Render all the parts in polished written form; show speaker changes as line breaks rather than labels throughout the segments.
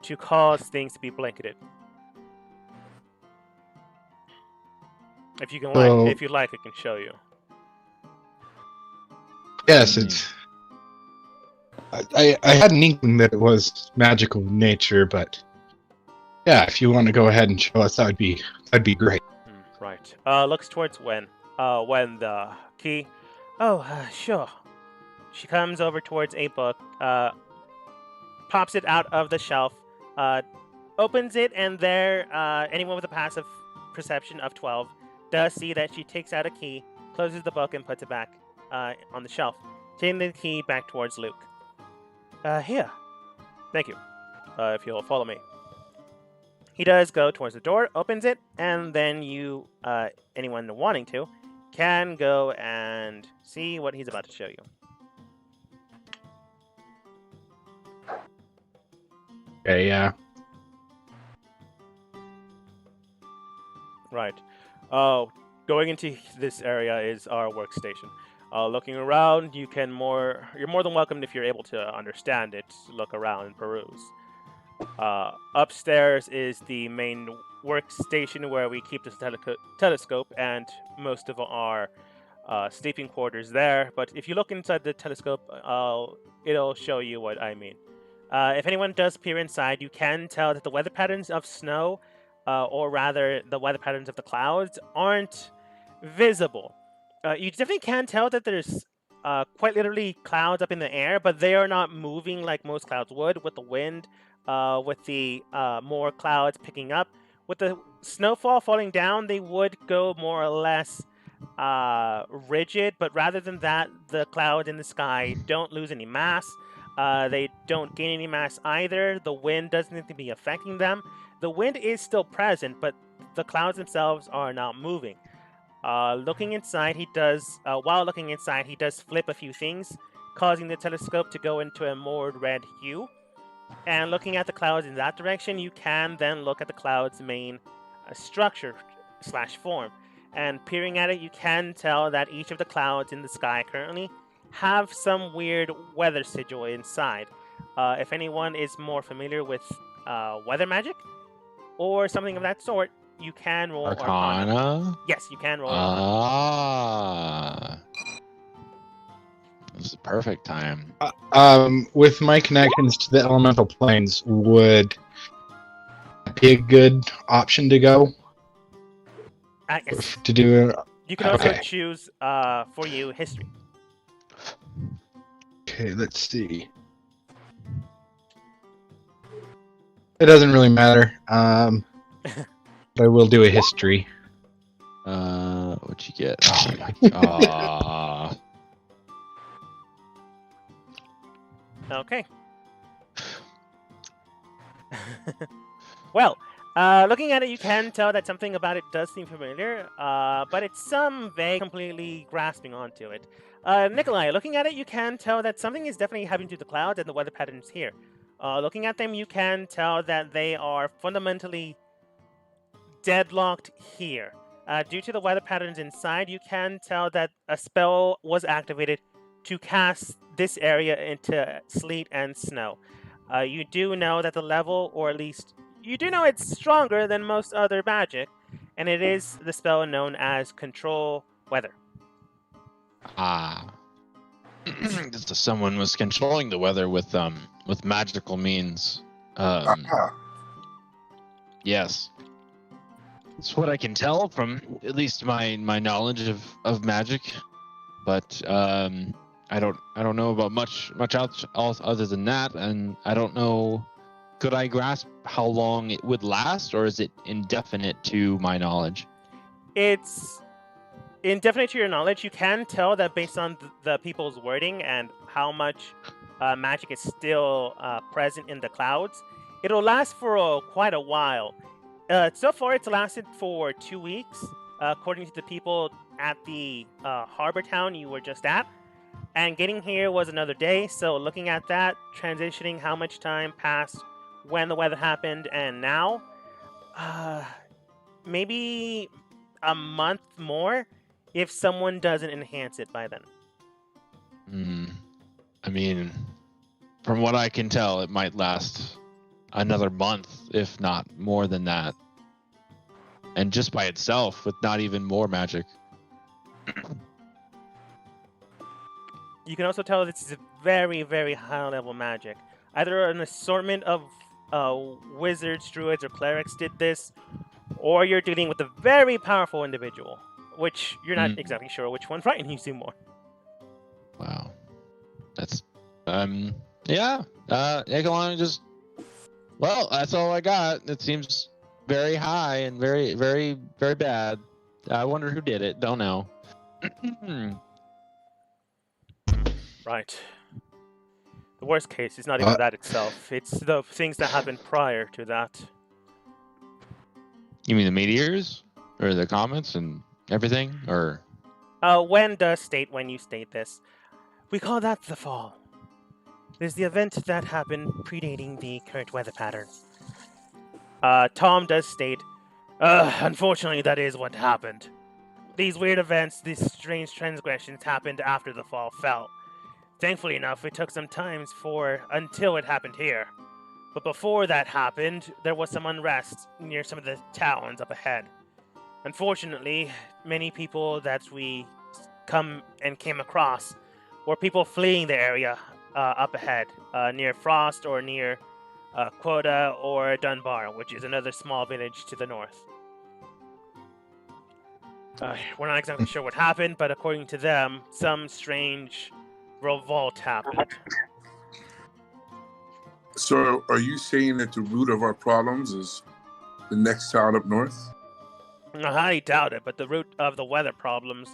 to cause things to be blanketed. If you can
So-
if you like, I can show you.
Yes, it's. I had an inkling that it was magical in nature, but yeah, if you want to go ahead and show us, that'd be great.
Right. Looks towards when the key. Oh, sure. She comes over towards a book, pops it out of the shelf, opens it, and there, anyone with a passive perception of 12 does see that she takes out a key, closes the book, and puts it back on the shelf, taking the key back towards Luke. Here. Thank you. If you'll follow me. He does go towards the door, opens it, and then you, anyone wanting to, can go and see what he's about to show you.
Okay, yeah.
Right. Going into this area is our workstation. Looking around, you're more than welcome if you're able to understand it. Look around and peruse. Upstairs is the main workstation where we keep the telescope and most of our sleeping quarters there. But if you look inside the telescope, it'll show you what I mean. If anyone does peer inside, you can tell that the weather patterns of snow, or rather the weather patterns of the clouds, aren't visible. You definitely can tell that there's quite literally clouds up in the air, but they are not moving like most clouds would with the wind, with the more clouds picking up. With the snowfall falling down, they would go more or less rigid, but rather than that, the clouds in the sky don't lose any mass. They don't gain any mass either. The wind doesn't seem to be affecting them. The wind is still present, but the clouds themselves are not moving. Looking inside, while looking inside, he does flip a few things, causing the telescope to go into a more red hue. And looking at the clouds in that direction, you can then look at the cloud's main structure / form. And peering at it, you can tell that each of the clouds in the sky currently have some weird weather sigil inside. If anyone is more familiar with weather magic or something of that sort, you can roll Arcana. Yes, you can roll Arcana.
This is the perfect time.
With my connections to the elemental planes, would that be a good option to go?
Yes.
To do.
You can also choose for you history.
Okay, let's see. It doesn't really matter. But I will do a history.
What'd you get? Oh,
Okay. Well, looking at it, you can tell that something about it does seem familiar, but it's some vague, completely grasping onto it. Nikolai, looking at it, you can tell that something is definitely happening to the clouds and the weather patterns here. Looking at them, you can tell that they are fundamentally deadlocked here. Due to the weather patterns inside, you can tell that a spell was activated to cast this area into sleet and snow. You do know that the level, or at least you do know it's stronger than most other magic, and it is the spell known as Control Weather.
So someone was controlling the weather with magical means. Yes. That's what I can tell from at least my knowledge of magic. But I don't know about much else other than that, and I don't know. Could I grasp how long it would last, or is it indefinite to my knowledge?
It's indefinite to your knowledge. You can tell that based on the people's wording and how much magic is still present in the clouds. It'll last for quite a while. So far, it's lasted for 2 weeks, according to the people at the harbor town you were just at. And getting here was another day, so looking at that, transitioning how much time passed when the weather happened and now, maybe a month more if someone doesn't enhance it by then.
I mean, from what I can tell, it might last another month, if not more than that. And just by itself, with not even more magic.
You can also tell this is a very, very high level magic. Either an assortment of wizards, druids, or clerics did this, or you're dealing with a very powerful individual, which you're not exactly sure which one frightens you more.
Wow. That's yeah. Ekalon just well, that's all I got. It seems very high and very, very, very bad. I wonder who did it. Don't know.
Right. The worst case is not even that itself. It's the things that happened prior to that.
You mean the meteors? Or the comets and everything? Or
When does state when you state this? We call that the fall. There's the event that happened predating the current weather pattern. Tom does state, unfortunately that is what happened. These weird events, these strange transgressions happened after the fall fell. Thankfully enough, it took some time until it happened here. But before that happened, there was some unrest near some of the towns up ahead. Unfortunately, many people that we came across were people fleeing the area up ahead, near Frost or near Quota or Dunbar, which is another small village to the north. We're not exactly sure what happened, but according to them, some strange revolt happened.
So, are you saying that the root of our problems is the next town up north?
I doubt it, but the root of the weather problems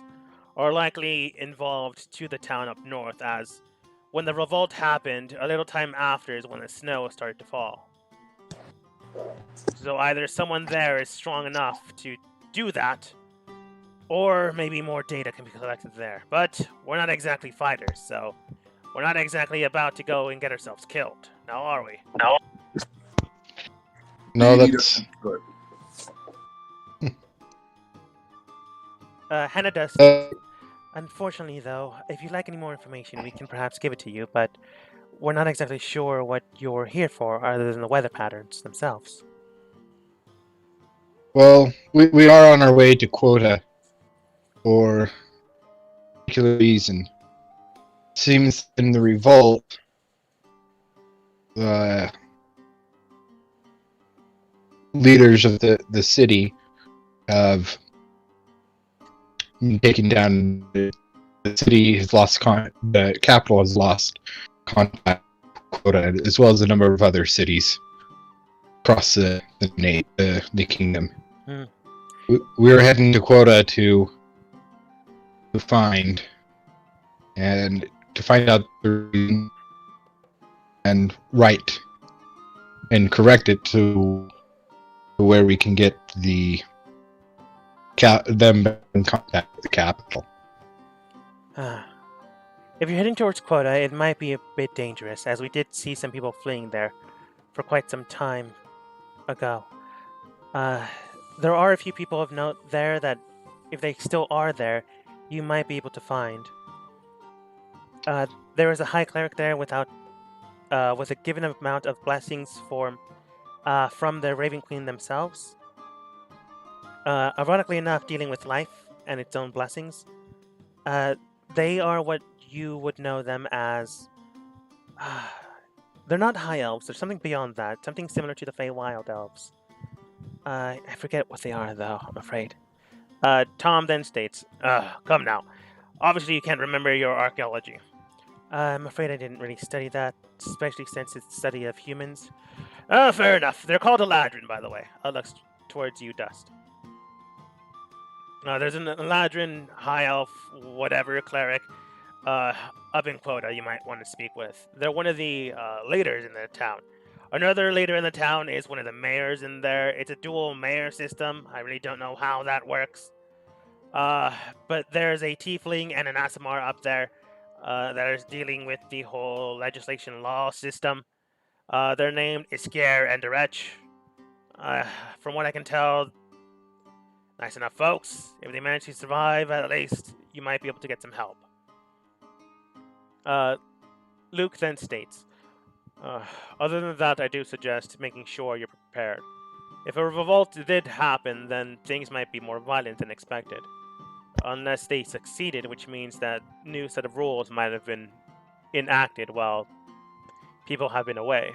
are likely involved to the town up north, as when the revolt happened, a little time after is when the snow started to fall. So either someone there is strong enough to do that, or maybe more data can be collected there. But we're not exactly fighters, so we're not exactly about to go and get ourselves killed. Now are we?
No, that's
good.
Hannah does. Unfortunately, though, if you'd like any more information, we can perhaps give it to you, but we're not exactly sure what you're here for other than the weather patterns themselves.
well, we are on our way to Quota for a particular reason. Seems in the revolt, leaders of the city have taken down the city has lost the capital has lost contact with Quota, as well as a number of other cities across the kingdom. We're heading to Quota to find out the reason and right and correct it to where we can get them in contact with the capital.
If you're heading towards Quota, it might be a bit dangerous, as we did see some people fleeing there for quite some time ago. There are a few people of note there that, if they still are there, you might be able to find. There is a high cleric there with a given amount of blessings from the Raven Queen themselves. Ironically enough, dealing with life and its own blessings, they are what you would know them as. They're not high elves. There's something beyond that. Something similar to the Feywild elves. I forget what they are, though, I'm afraid. Tom then states, come now. Obviously, you can't remember your archaeology. I'm afraid I didn't really study that, especially since it's the study of humans. Fair enough. They're called Eladrin, by the way. I'll look towards you, Dust. There's an Eladrin, high elf, whatever, cleric, up in Quota you might want to speak with. They're one of the leaders in the town. Another leader in the town is one of the mayors in there. It's a dual mayor system. I really don't know how that works. But there's a tiefling and an Aasimar up there that is dealing with the whole legislation law system. They're named Iskier and Derech. From what I can tell, nice enough folks. If they manage to survive, at least you might be able to get some help. Luke then states, Uh, Other than that, I do suggest making sure you're prepared. If a revolt did happen, then things might be more violent than expected. Unless they succeeded, which means that new set of rules might have been enacted while people have been away.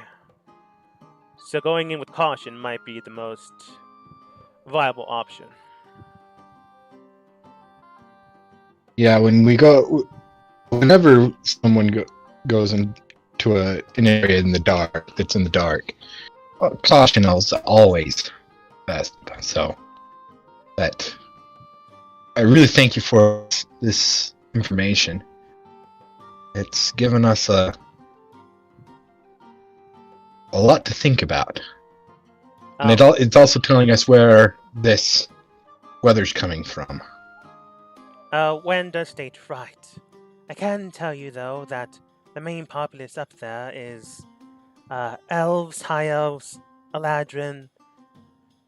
So going in with caution might be the most viable option.
Yeah, whenever someone goes into an area in the dark, that's in the dark, caution is always best. So, but I really thank you for this information. It's given us a lot to think about, and it's also telling us where this weather's coming from.
When does state right? I can tell you though that the main populace up there is elves, high elves, Eladrin,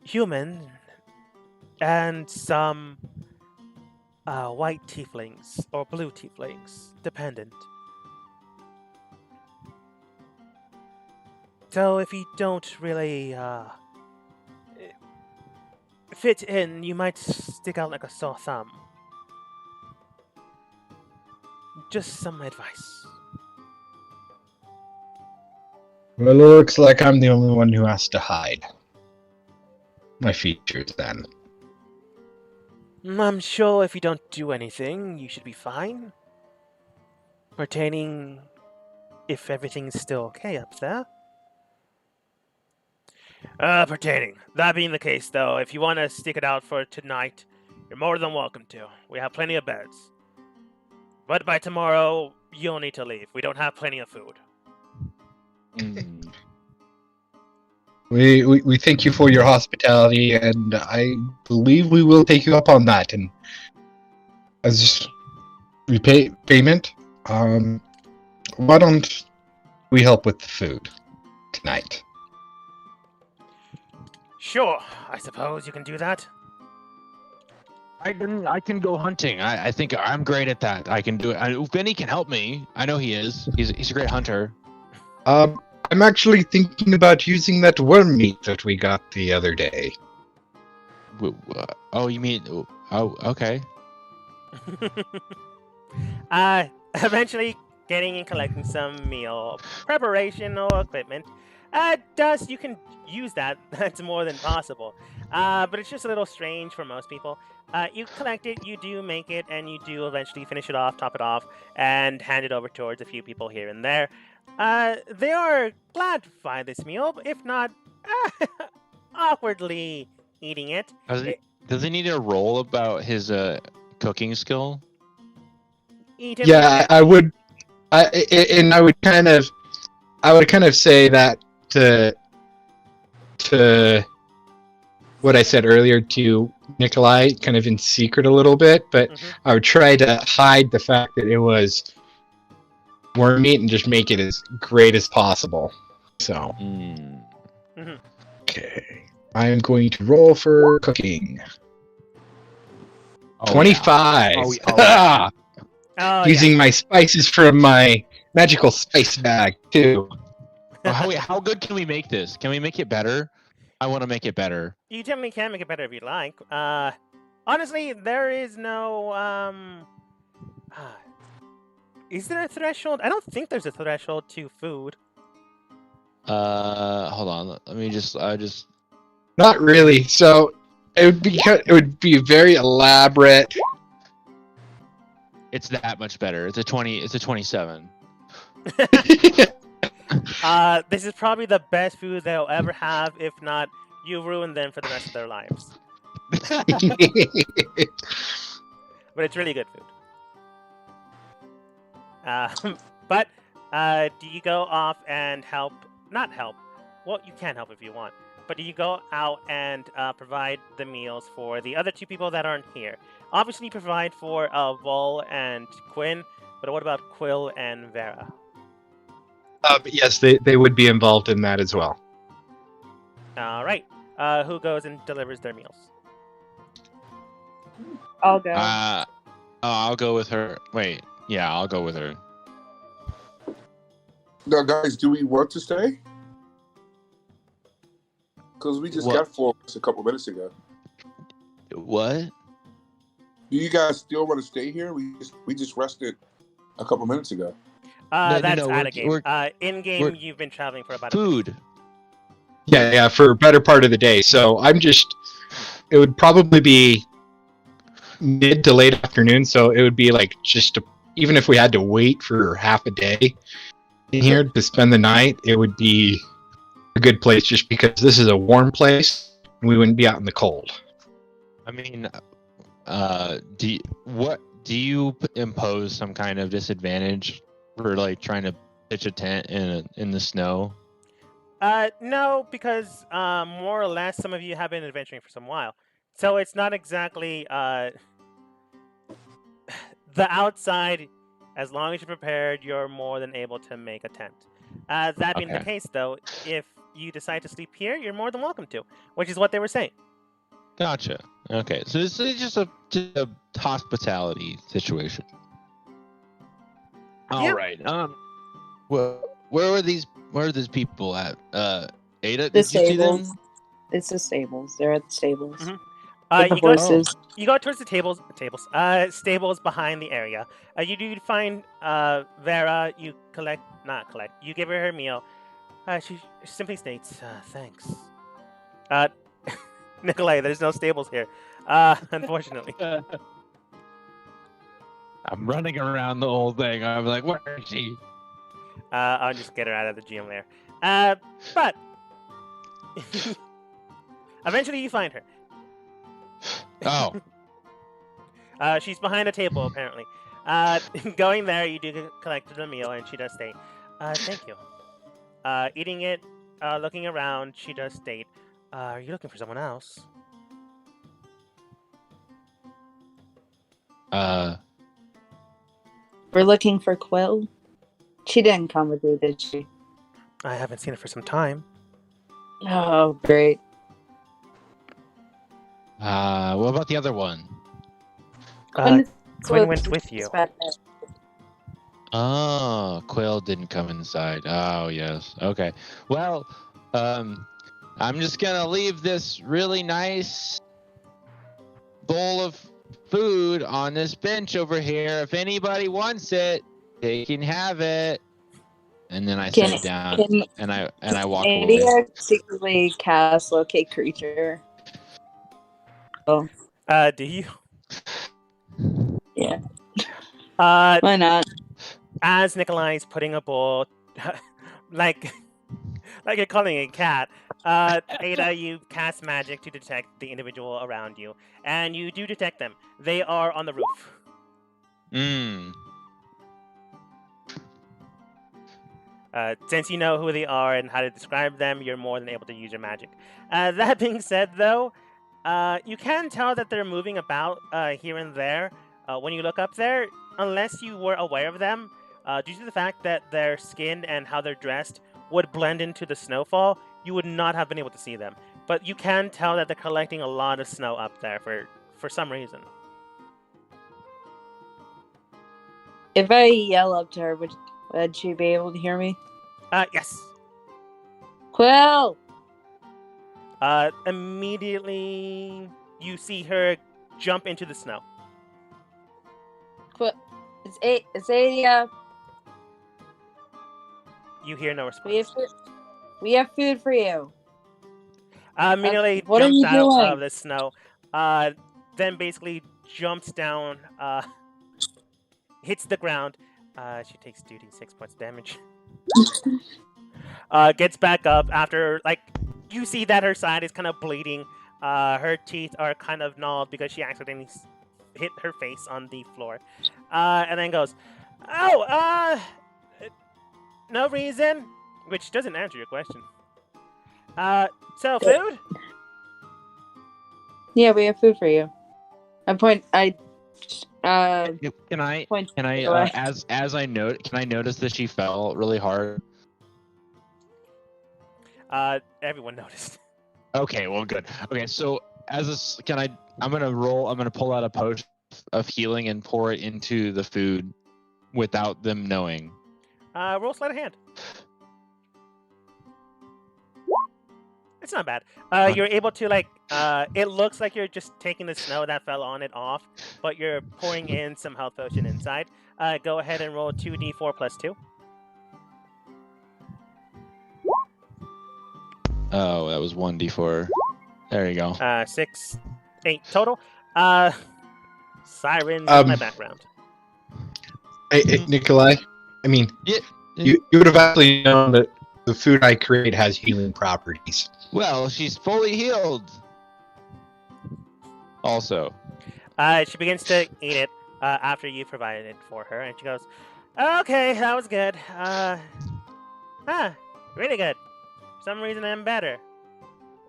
human, and some white tieflings or blue tieflings, dependent. So if you don't really fit in, you might stick out like a sore thumb. Just some advice.
Well, it looks like I'm the only one who has to hide my features then.
I'm sure if you don't do anything, you should be fine. Pertaining if everything's still okay up there. Pertaining. That being the case, though, if you want to stick it out for tonight, you're more than welcome to. We have plenty of beds. But by tomorrow, you'll need to leave. We don't have plenty of food.
Mm.
We thank you for your hospitality, and I believe we will take you up on that. And as payment, why don't we help with the food tonight?
Sure, I suppose you can do that.
I can go hunting. I think I'm great at that. I can do it. If Benny can help me, I know he is. He's a great hunter.
I'm actually thinking about using that worm meat that we got the other day.
Oh, you mean? Oh, okay.
Eventually getting and collecting some meal preparation or equipment. Dust, you can use that. That's more than possible. But it's just a little strange for most people. You collect it, you do make it, and you do eventually finish it off, top it off, and hand it over towards a few people here and there. They are glad to find this meal, but if not, awkwardly eating it.
Does he need a roll about his cooking skill?
Eat it.
Yeah, I would kind of say that to what I said earlier to Nikolai, kind of in secret a little bit, but I would try to hide the fact that it was worm meat and just make it as great as possible. So, okay, I am going to roll for cooking. 25.
Yeah.
Using my spices from my magical spice bag too.
How good can we make this? Can we make it better? I want to make it better.
You definitely can make it better if you'd like. Honestly, there is no is there a threshold? I don't think there's a threshold to food.
Hold on. Let me just.
Not really. So it would be very elaborate.
It's that much better. It's a 20. It's a 27.
This is probably the best food they'll ever have. If not, you ruin them for the rest of their lives. But it's really good food. But do you go off and help? Not help. Well, you can help if you want. But do you go out and provide the meals for the other two people that aren't here? Obviously, provide for Vol and Quinn. But what about Quill and Vera?
Yes, they would be involved in that as well.
All right. Who goes and delivers their meals?
I'll go.
I'll go with her. Wait. Yeah, I'll go with her.
Now, guys, do we want to stay? Because we just
What?
got 4 a couple minutes ago.
What?
Do you guys still want to stay here? We just rested a couple minutes ago.
No,
That's
no,
out of game. In game,
we're-
you've been traveling for about
Food.
Yeah, for a better part of the day. So it would probably be mid to late afternoon. So it would be like even if we had to wait for half a day in here to spend the night, it would be a good place just because this is a warm place and we wouldn't be out in the cold.
I mean, do you impose some kind of disadvantage for like trying to pitch a tent in the snow?
No, because more or less, some of you have been adventuring for some while, so it's not exactly the outside. As long as you're prepared, you're more than able to make a tent. That being the
Okay.
case, though, if you decide to sleep here, you're more than welcome to, which is what they were saying.
Gotcha. Okay, so this is just a hospitality situation. All
Yeah.
right. Where are these people at? Ada,
The
did you see them?
stables. It's the stables. They're at the stables.
Mhm.
With the
You go
horses.
you go towards the stables behind the area. You do find Vera. You You give her meal. She simply states, "Thanks." Nikolai, there's no stables here. Unfortunately.
I'm running around the whole thing. I'm like, where is she?
I'll just get her out of the gym there. But eventually you find her.
Oh,
She's behind a table, apparently. Going there, you do collect the meal, and she does state, "Thank you." Eating it, looking around, she does state, "Are you looking for someone else?"
We're looking for Quill. She didn't come with you, did she?
I haven't seen her for some time.
Oh, great.
what about the other one?
Quinn went with you.
Oh, Quill didn't come inside. Oh, yes. Okay. Well, I'm just gonna leave this really nice bowl of food on this bench over here. If anybody wants it, they can have it. And then I sit down and I walk
Andy
away.
secretly cast locate creature. Oh,
Do you?
yeah.
Why
not?
As Nikolai's putting a bowl, like you're calling a cat, Ada, you cast magic to detect the individual around you, and you do detect them. They are on the roof. Since you know who they are and how to describe them, you're more than able to use your magic. That being said, though, you can tell that they're moving about here and there. When you look up there, unless you were aware of them, due to the fact that their skin and how they're dressed would blend into the snowfall, you would not have been able to see them. But you can tell that they're collecting a lot of snow up there for some reason.
If I yell up to her, would she be able to hear me?
Yes.
Quill!
Immediately, you see her jump into the snow.
Quill! It's Adia.
You hear no response.
We have food for you.
Immediately
what are
jumps
you
out
doing?
of the snow. Then basically jumps down, hits the ground. She takes 6 points damage. Gets back up after, you see that her side is kind of bleeding. Her teeth are kind of gnawed because she accidentally hit her face on the floor. And then goes, "Oh, no reason," which doesn't answer your question. So food?
Yeah, we have food for you.
Can I notice that she fell really hard?
Everyone noticed.
Okay, well, good. Okay, so I'm gonna pull out a potion of healing and pour it into the food without them knowing.
Roll sleight of hand. It's not bad. You're able to it looks like you're just taking the snow that fell on it off, but you're pouring in some health potion inside. Go ahead and roll 2d4 plus 2.
Oh, that was 1d4. There you go.
6, 8 total. Sirens in my background.
Hey, Nikolai, I mean,
Yeah.
you would have actually known that the food I create has healing properties.
Well, she's fully healed. Also.
She begins to eat it after you provided it for her, and she goes, "Okay, that was good. Really good. For some reason, I'm better.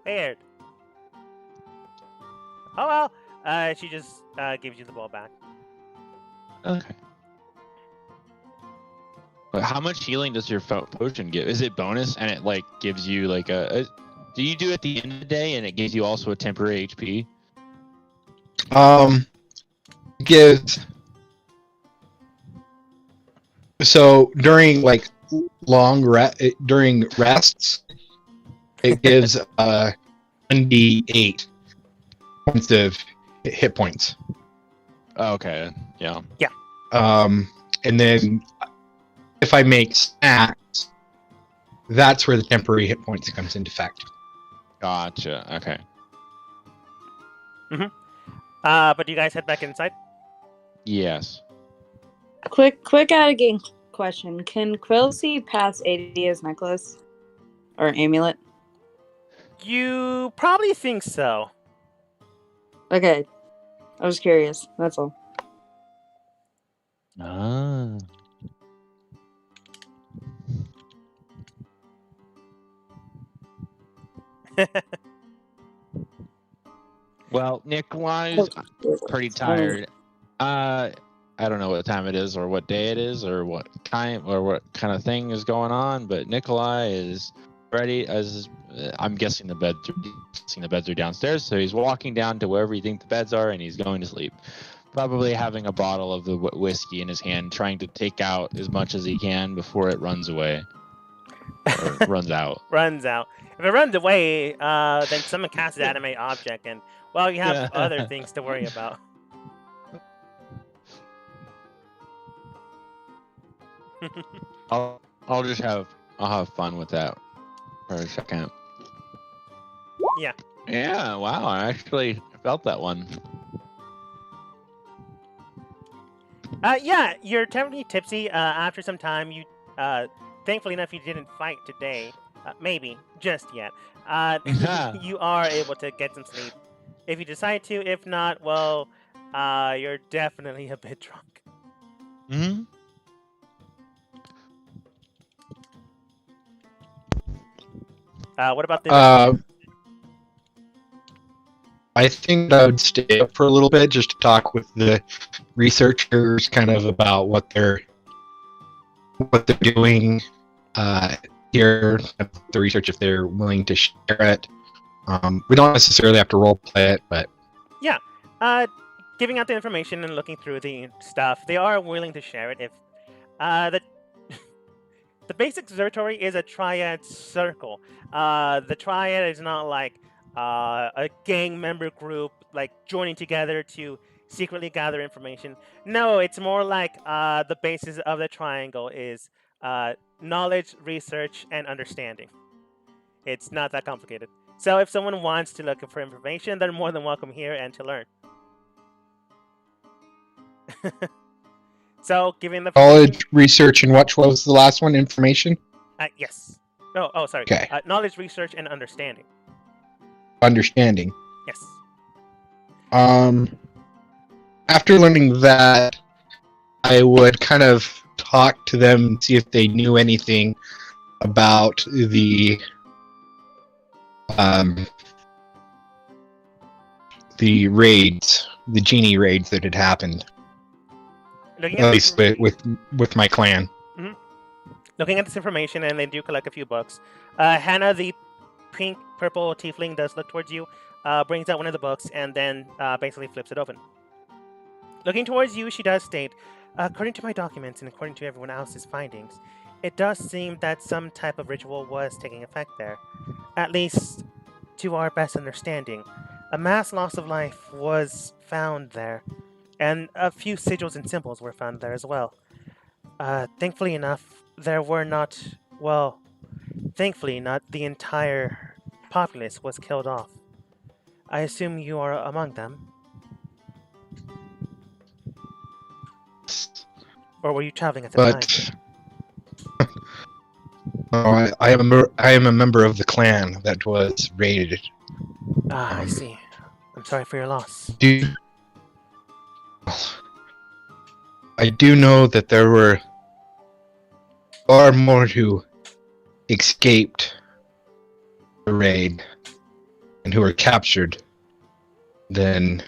Weird. Oh well." She just gives you the bowl back.
Okay. But how much healing does your potion give? Is it bonus and it gives you a do you do it at the end of the day and it gives you also a temporary HP?
Gives so during during rests, it gives 1d8 points of hit points.
Okay. Yeah.
And then if I make snacks, that's where the temporary hit points comes into effect.
Gotcha. Okay.
But you guys head back inside?
Yes.
Quick out of game question. Can Quill see past Adia's necklace? Or amulet?
You probably think so.
Okay. I was curious. That's all.
Ah. Well, Nikolai's pretty tired. I don't know what time it is or what day it is or what kind of thing is going on, but Nikolai is ready. I'm guessing the beds are downstairs, so he's walking down to wherever you think the beds are, and he's going to sleep. Probably having a bottle of the whiskey in his hand, trying to take out as much as he can before it runs away. Or runs out.
Runs out. If it runs away, then someone casts an animate object, and well, you have other things to worry about.
I'll have fun with that for a second.
Yeah.
Yeah. Wow. I actually felt that one.
Yeah, you're terribly tipsy. After some time, you, thankfully enough, you didn't fight today. Maybe just yet. You are able to get some sleep if you decide to. If not, well, you're definitely a bit drunk.
Mm-hmm.
What about the?
I think I would stay up for a little bit just to talk with the researchers, kind of about what they're doing here. The research, if they're willing to share it. We don't necessarily have to role play it, but
yeah, giving out the information and looking through the stuff, they are willing to share it. If the basic observatory is a triad circle. The triad is not like a gang member group like joining together to secretly gather information. No, it's more like the basis of the triangle is knowledge, research, and understanding. It's not that complicated. So if someone wants to look for information, they're more than welcome here and to learn. So giving the
knowledge, research, and what was the last one? Information?
Yes. Oh, sorry.
Okay.
Knowledge, research, and understanding.
Understanding.
Yes.
After learning that, I would kind of talk to them, see if they knew anything about the raids, the genie raids that had happened. At least with my clan.
Mm-hmm. Looking at this information, and they do collect a few books. Hannah, the pink-purple tiefling, does look towards you, brings out one of the books, and then basically flips it open. Looking towards you, she does state, according to my documents and according to everyone else's findings, It does seem that some type of ritual was taking effect there. At least, to our best understanding. A mass loss of life was found there, and a few sigils and symbols were found there as well. Thankfully enough, there were not, well, thankfully not the entire populace was killed off. I assume you are among them, or were you traveling at the time?
But I am a member of the clan that was raided.
Ah, I see. I'm sorry for your loss.
I do know that there were far more who escaped the raid and who were captured than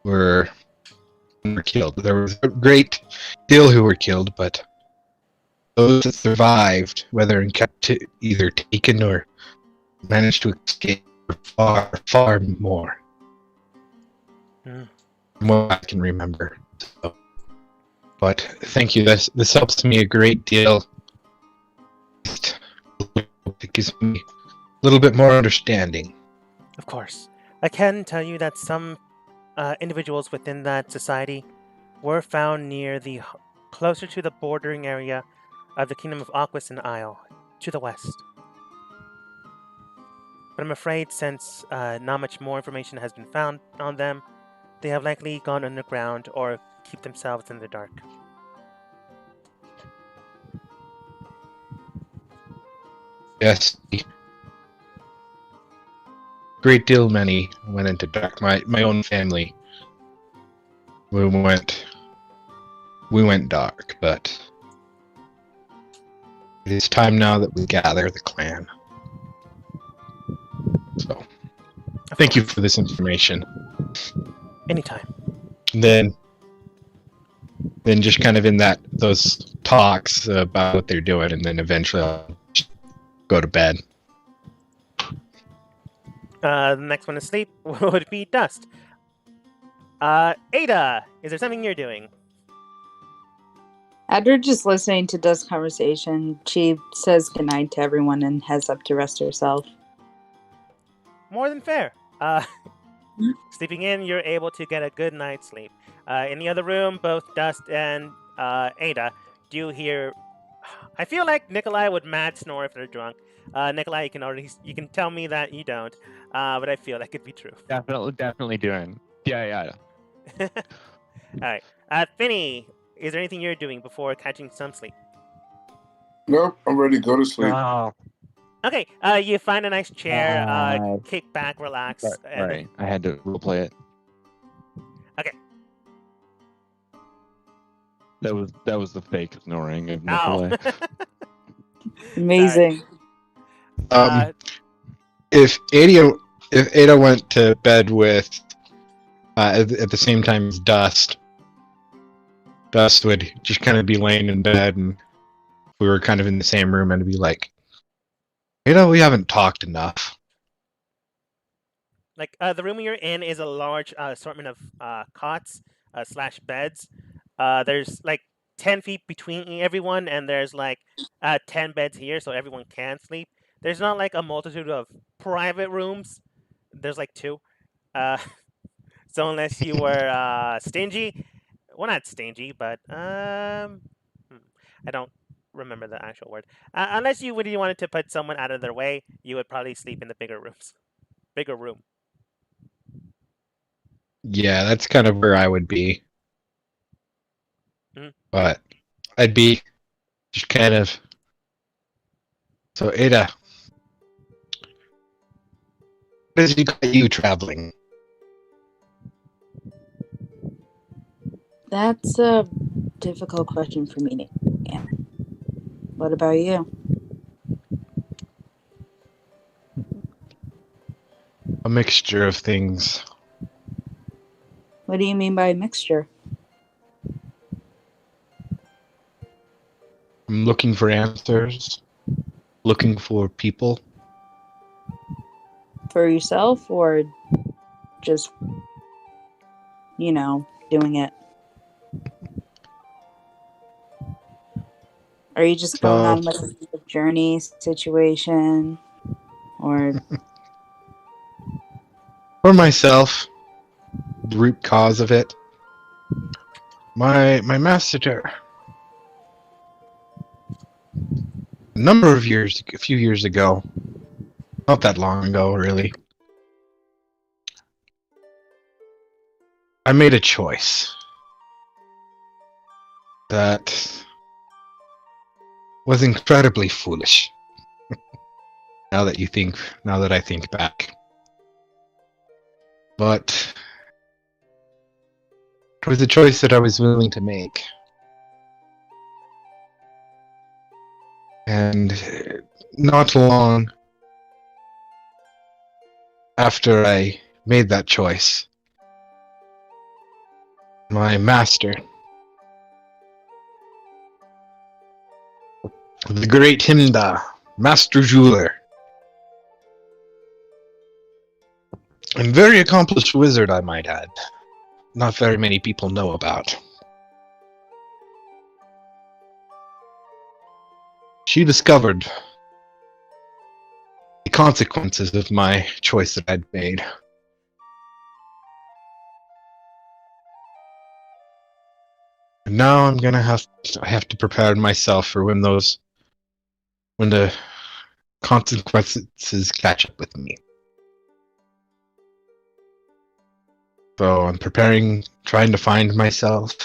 were killed. There was a great deal who were killed, but those that survived, whether either taken or managed to escape, were far, far more.
Hmm.
From what I can remember. So, but thank you. This helps me a great deal. It gives me a little bit more understanding.
Of course. I can tell you that some individuals within that society were found near closer to the bordering area of the Kingdom of Aquis and Isle, to the west. But I'm afraid since not much more information has been found on them, they have likely gone underground or keep themselves in the dark.
Yes. Great deal many went into dark. My own family. We went dark, but it is time now that we gather the clan. So thank you for this information.
Anytime.
Then just kind of in those talks about what they're doing, and then eventually I'll go to bed.
The next one to sleep would be Dust. Ada, is there something you're doing?
After just listening to Dust's conversation, she says goodnight to everyone and heads up to rest herself.
More than fair. Sleeping in, you're able to get a good night's sleep. In the other room, both Dust and Ada do hear. I feel like Nikolai would mad snore if they're drunk. Nikolai, you can tell me that you don't, but I feel that could be true.
Definitely doing. Yeah.
All right, Finny, is there anything you're doing before catching some sleep?
Nope, I'm ready to go to sleep.
Oh,
Okay, you find a nice chair, kick back, relax.
right. I had to replay it.
Okay.
That was the fake snoring of
Ow.
Nikolai.
Amazing.
If Ada went to bed with at the same time as Dust would just kind of be laying in bed, and we were kind of in the same room, and be like, we haven't talked enough.
Like, the room you're in is a large assortment of cots / beds. There's like 10 feet between everyone, and there's like 10 beds here, so everyone can sleep. There's not like a multitude of private rooms. There's like 2. So unless you were stingy, well, not stingy, but I don't remember the actual word. Unless you really wanted to put someone out of their way, you would probably sleep in the bigger room.
Yeah, that's kind of where I would be.
Mhm.
But I'd be just kind of. So Ada, what has got you traveling?
That's a difficult question for me to answer. What about you?
A mixture of things.
What do you mean by mixture?
I'm looking for answers. Looking for people.
For yourself or just, doing it? Are you just going
So
on like a journey situation, or
for myself, the root cause of it, my master, a few years ago, not that long ago, really, I made a choice that was incredibly foolish. Now that I think back, but it was a choice that I was willing to make. And not long after I made that choice, my master, the great Himda, master jeweler, and very accomplished wizard, I might add, not very many people know about. She discovered the consequences of my choice that I'd made. And now I have to prepare myself for when the consequences catch up with me. So I'm trying to find myself.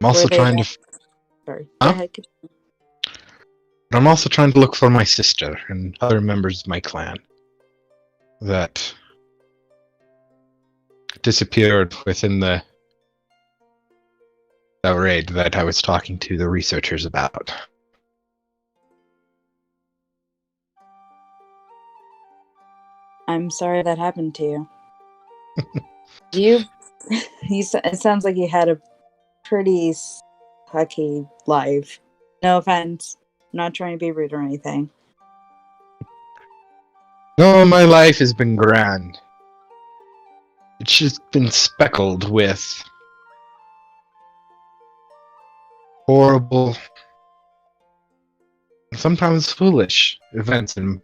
I'm also
were they
trying
there?
to,
Sorry,
Huh?
go ahead.
but I'm also trying to look for my sister and other members of my clan that disappeared within that raid that I was talking to the researchers about.
I'm sorry that happened to you. You, it sounds like you had a pretty sucky life. No offense. I'm not trying to be rude or anything.
No, my life has been grand. It's just been speckled with horrible, sometimes foolish events in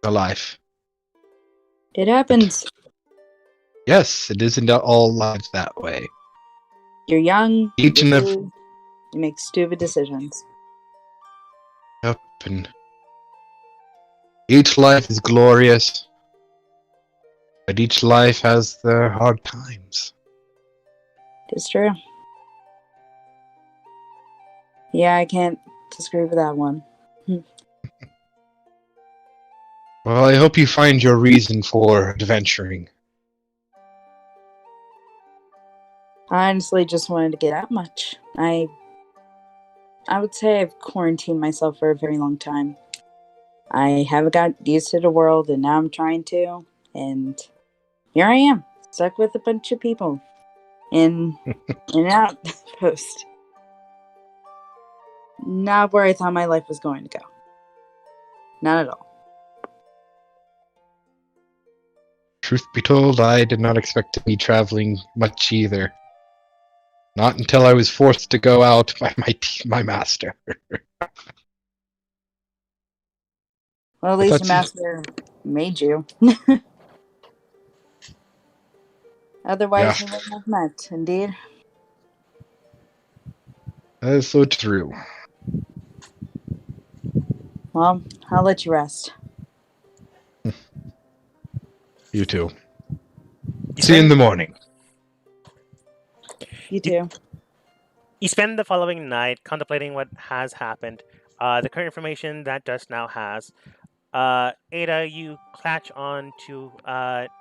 my life.
It happens.
Yes, it isn't all lives that way.
You're young.
Each and every
You make stupid decisions.
up and each life is glorious, but each life has their hard times.
It's true. Yeah, I can't disagree with that one.
Well, I hope you find your reason for adventuring.
I honestly just wanted to get out much. I would say I've quarantined myself for a very long time. I haven't got used to the world, and now I'm trying to. And here I am, stuck with a bunch of people in an outpost. Not where I thought my life was going to go. Not at all.
Truth be told, I did not expect to be traveling much either. Not until I was forced to go out by my master.
Well, at
I
least
thought
your
you-
master made you.
Yeah,
Otherwise, we wouldn't have met, indeed.
that is so true.
Well, I'll let you rest.
You too.
You
See you in
spend
the morning.
You too.
you spend the following night contemplating what has happened, the current information that Dust now has. Ada, you clutch on to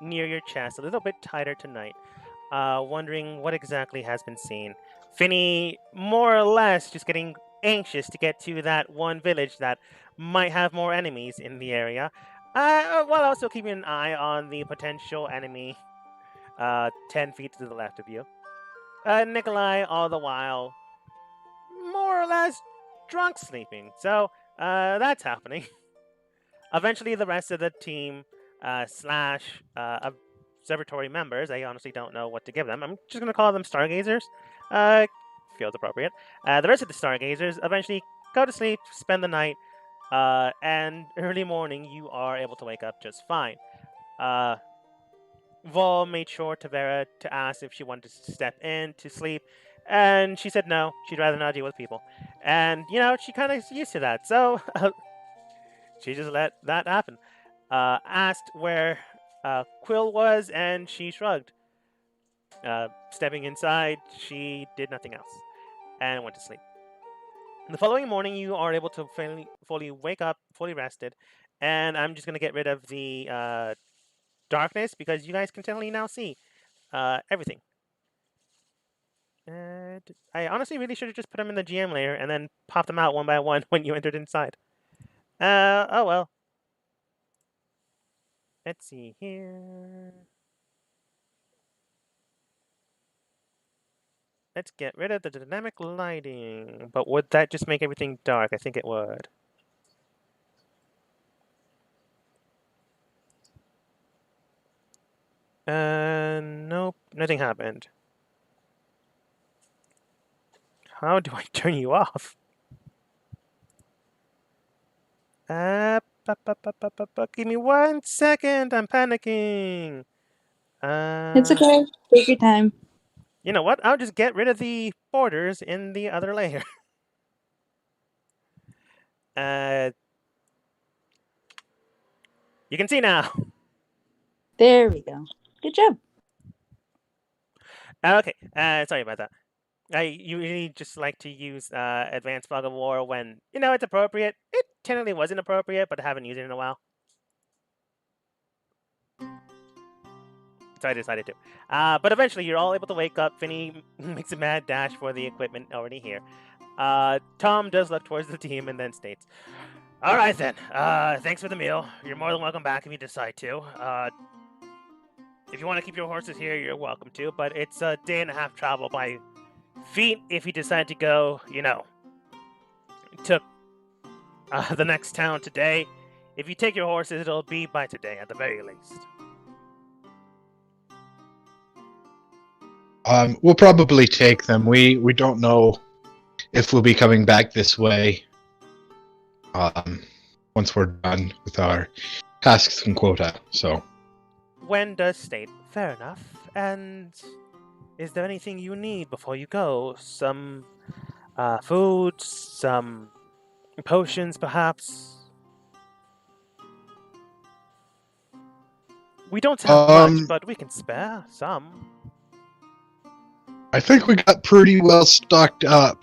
near your chest a little bit tighter tonight, wondering what exactly has been seen. Finny, more or less, just getting anxious to get to that one village that might have more enemies in the area, while also keeping an eye on the potential enemy 10 feet to the left of you. Nikolai, all the while, more or less drunk sleeping. So that's happening. Eventually, the rest of the team slash observatory members, I honestly don't know what to give them. I'm just going to call them stargazers. feels appropriate. The rest of the stargazers eventually go to sleep, spend the night, and early morning you are able to wake up just fine. Vol made sure to Vera to ask if she wanted to step in to sleep, and she said no, she'd rather not deal with people. And, she kind of used to that, so she just let that happen. Asked where Quill was, and she shrugged. Stepping inside, she did nothing else and went to sleep. The following morning, you are able to fully wake up, fully rested, and I'm just going to get rid of the darkness because you guys can totally now see everything. And I honestly really should have just put them in the GM layer and then pop them out one by one when you entered inside. Oh well. Let's see here. Let's get rid of the dynamic lighting. But would that just make everything dark? I think it would. Nope, nothing happened. How do I turn you off? Give me 1 second. I'm panicking.
It's okay. Take your time.
You know what? I'll just get rid of the borders in the other layer. You can see now.
There we go. Good job.
Okay. Sorry about that. I usually just like to use Advanced Fog of War when, it's appropriate. It technically wasn't appropriate, but I haven't used it in a while. So I decided to. But eventually, you're all able to wake up. Finny makes a mad dash for the equipment already here. Tom does look towards the team and then states, "All right, then. Thanks for the meal. You're more than welcome back if you decide to. If you want to keep your horses here, you're welcome to. But it's a day and a half travel by feet if you decide to go, to the next town today. If you take your horses, it'll be by today at the very least."
We'll probably take them. We don't know if we'll be coming back this way. Once we're done with our tasks and quota. So.
Wen does state, "Fair enough. And is there anything you need before you go? Some food, some potions, perhaps?" "We don't have much, but we can spare some."
I think we got pretty well stocked up.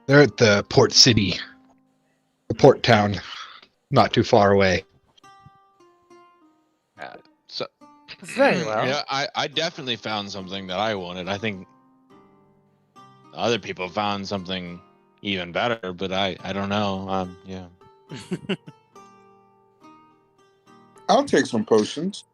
They're at the port city. The port town. Not too far away.
Very well.
Yeah, I definitely found something that I wanted. I think other people found something even better, but I don't know. Yeah.
I'll take some potions.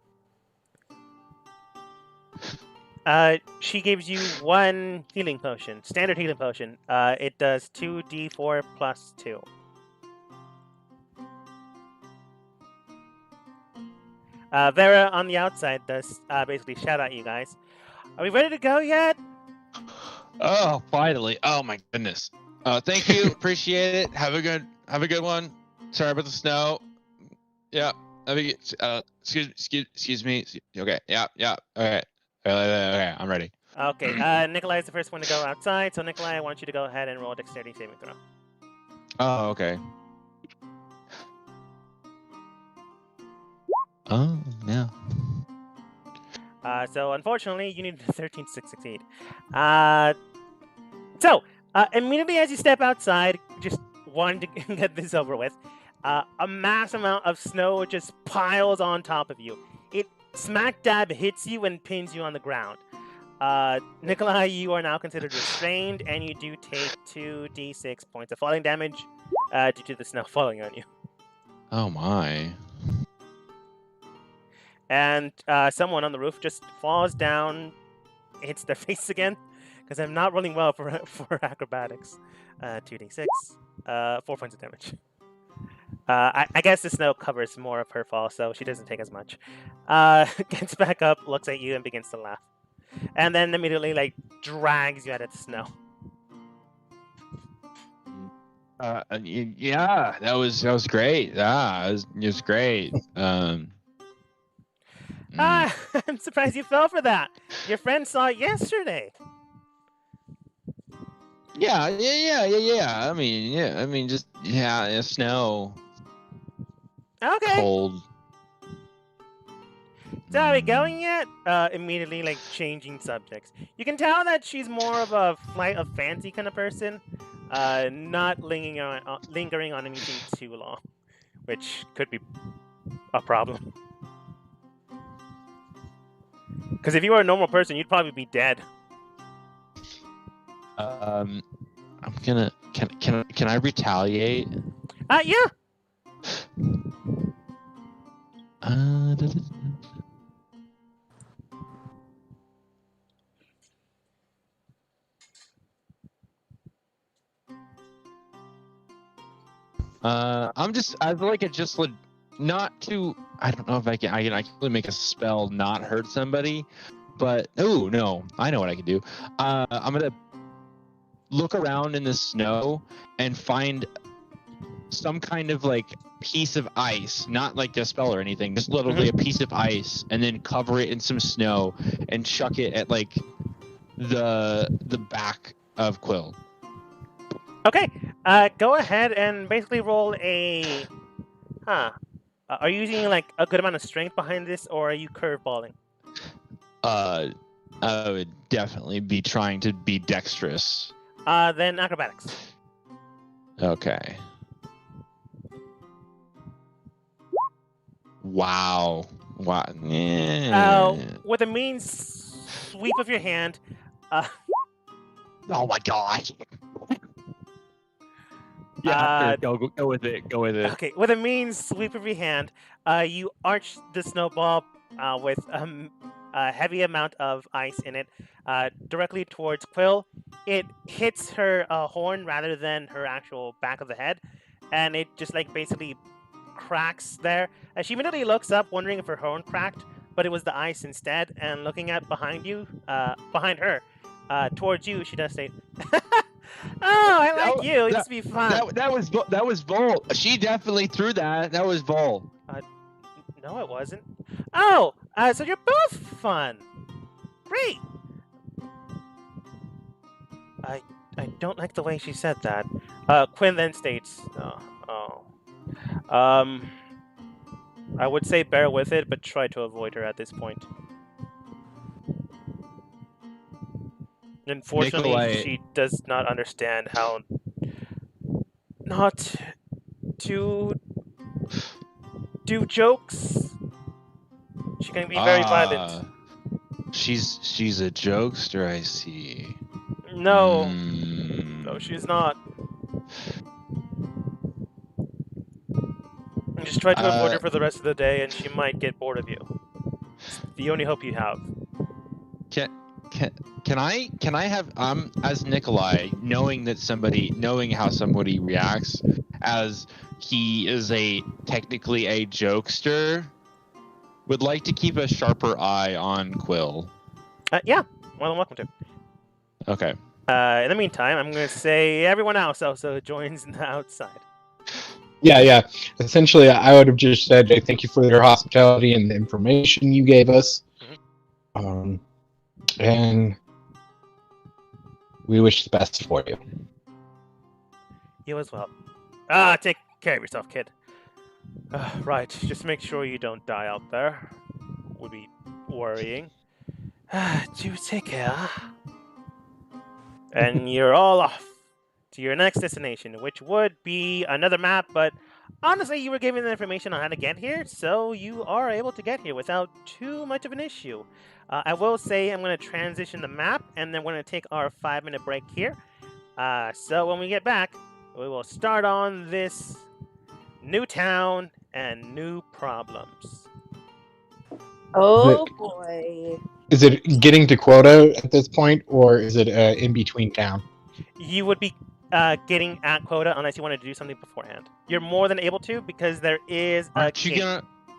She gives you 1 healing potion, standard healing potion. It does 2d4 plus 2. Vera on the outside does basically shout at you guys. "Are we ready to go yet?"
Oh, finally! Oh my goodness! Thank you, appreciate it. Have a good one. Sorry about the snow. Yeah. Excuse me. Okay. Yeah. All right. Okay, I'm ready.
Okay. Nikolai is the first one to go outside, so Nikolai, I want you to go ahead and roll a dexterity saving throw.
Oh, okay. Oh, yeah.
So unfortunately, you need a 13 to succeed. Immediately as you step outside, just wanting to get this over with, a mass amount of snow just piles on top of you. It smack dab hits you and pins you on the ground. Nikolai, you are now considered restrained, and you do take 2d6 points of falling damage due to the snow falling on you.
Oh my.
And someone on the roof just falls down, hits their face again, because I'm not rolling well for acrobatics. 2d6, 4 points of damage. I guess the snow covers more of her fall, so she doesn't take as much. Gets back up, looks at you, and begins to laugh. And then immediately, drags you out of the snow.
Yeah, that was great. Yeah, it was great.
Ah, I'm surprised you fell for that. Your friend saw it yesterday.
Yeah. I mean, just snow,
Okay.
cold.
So are we going yet? Immediately, like, changing subjects. You can tell that she's more of a flight of fancy kind of person, not lingering on anything too long, which could be a problem. Because if you were a normal person, you'd probably be dead.
I'm gonna can I retaliate?
Yeah.
I feel like it just would not to. I don't know if I can really make a spell not hurt somebody, but oh no, I know what I can do. I'm gonna look around in the snow and find some kind of like piece of ice, not like a spell or anything, just literally a piece of ice, and then cover it in some snow and chuck it at like the back of Quill.
Okay. Go ahead and basically roll a. Are you using like a good amount of strength behind this, or are you curveballing?
I would definitely be trying to be dexterous.
Then acrobatics.
Okay. Wow.
With a mean sweep of your hand.
Oh my gosh. Yeah, go with it. Go with it.
Okay, with a mean sweep of your hand, you arch the snowball with a heavy amount of ice in it directly towards Quill. It hits her horn rather than her actual back of the head, and it just like basically cracks there. She immediately looks up, wondering if her horn cracked, but it was the ice instead. And looking at behind her, towards you, she does say, "Oh, I like you. It's be fun."
That was Vol. She definitely threw that. That was Vol.
No, it wasn't. Oh, so you're both fun. Great. I don't like the way she said that. Quinn then states, I would say bear with it, but try to avoid her at this point. Unfortunately,
Nikolai...
she does not understand how not to do jokes. She can be very violent.
She's a jokester, I see.
No. No, she's not. Just try to avoid her for the rest of the day, and she might get bored of you. It's the only hope you have.
Can I have as Nikolai, knowing how somebody reacts, as he is technically a jokester, would like to keep a sharper eye on Quill.
Yeah, more than welcome to.
Okay.
In the meantime, I'm going to say everyone else also joins the outside.
Yeah. Essentially, I would have just said thank you for your hospitality and the information you gave us. Mm-hmm. And we wish the best for you.
You as well. Take care of yourself, kid. Right, just make sure you don't die out there. Would be worrying. Do take care. And you're all off to your next destination, which would be another map, but honestly, you were given the information on how to get here, so you are able to get here without too much of an issue. I will say I'm going to transition the map, and then we're going to take our 5-minute break here. So when we get back, we will start on this new town and new problems.
Oh boy.
Is it getting to quota at this point, or is it in between town?
You would be getting at quota unless you wanted to do something beforehand. You're more than able to because there is a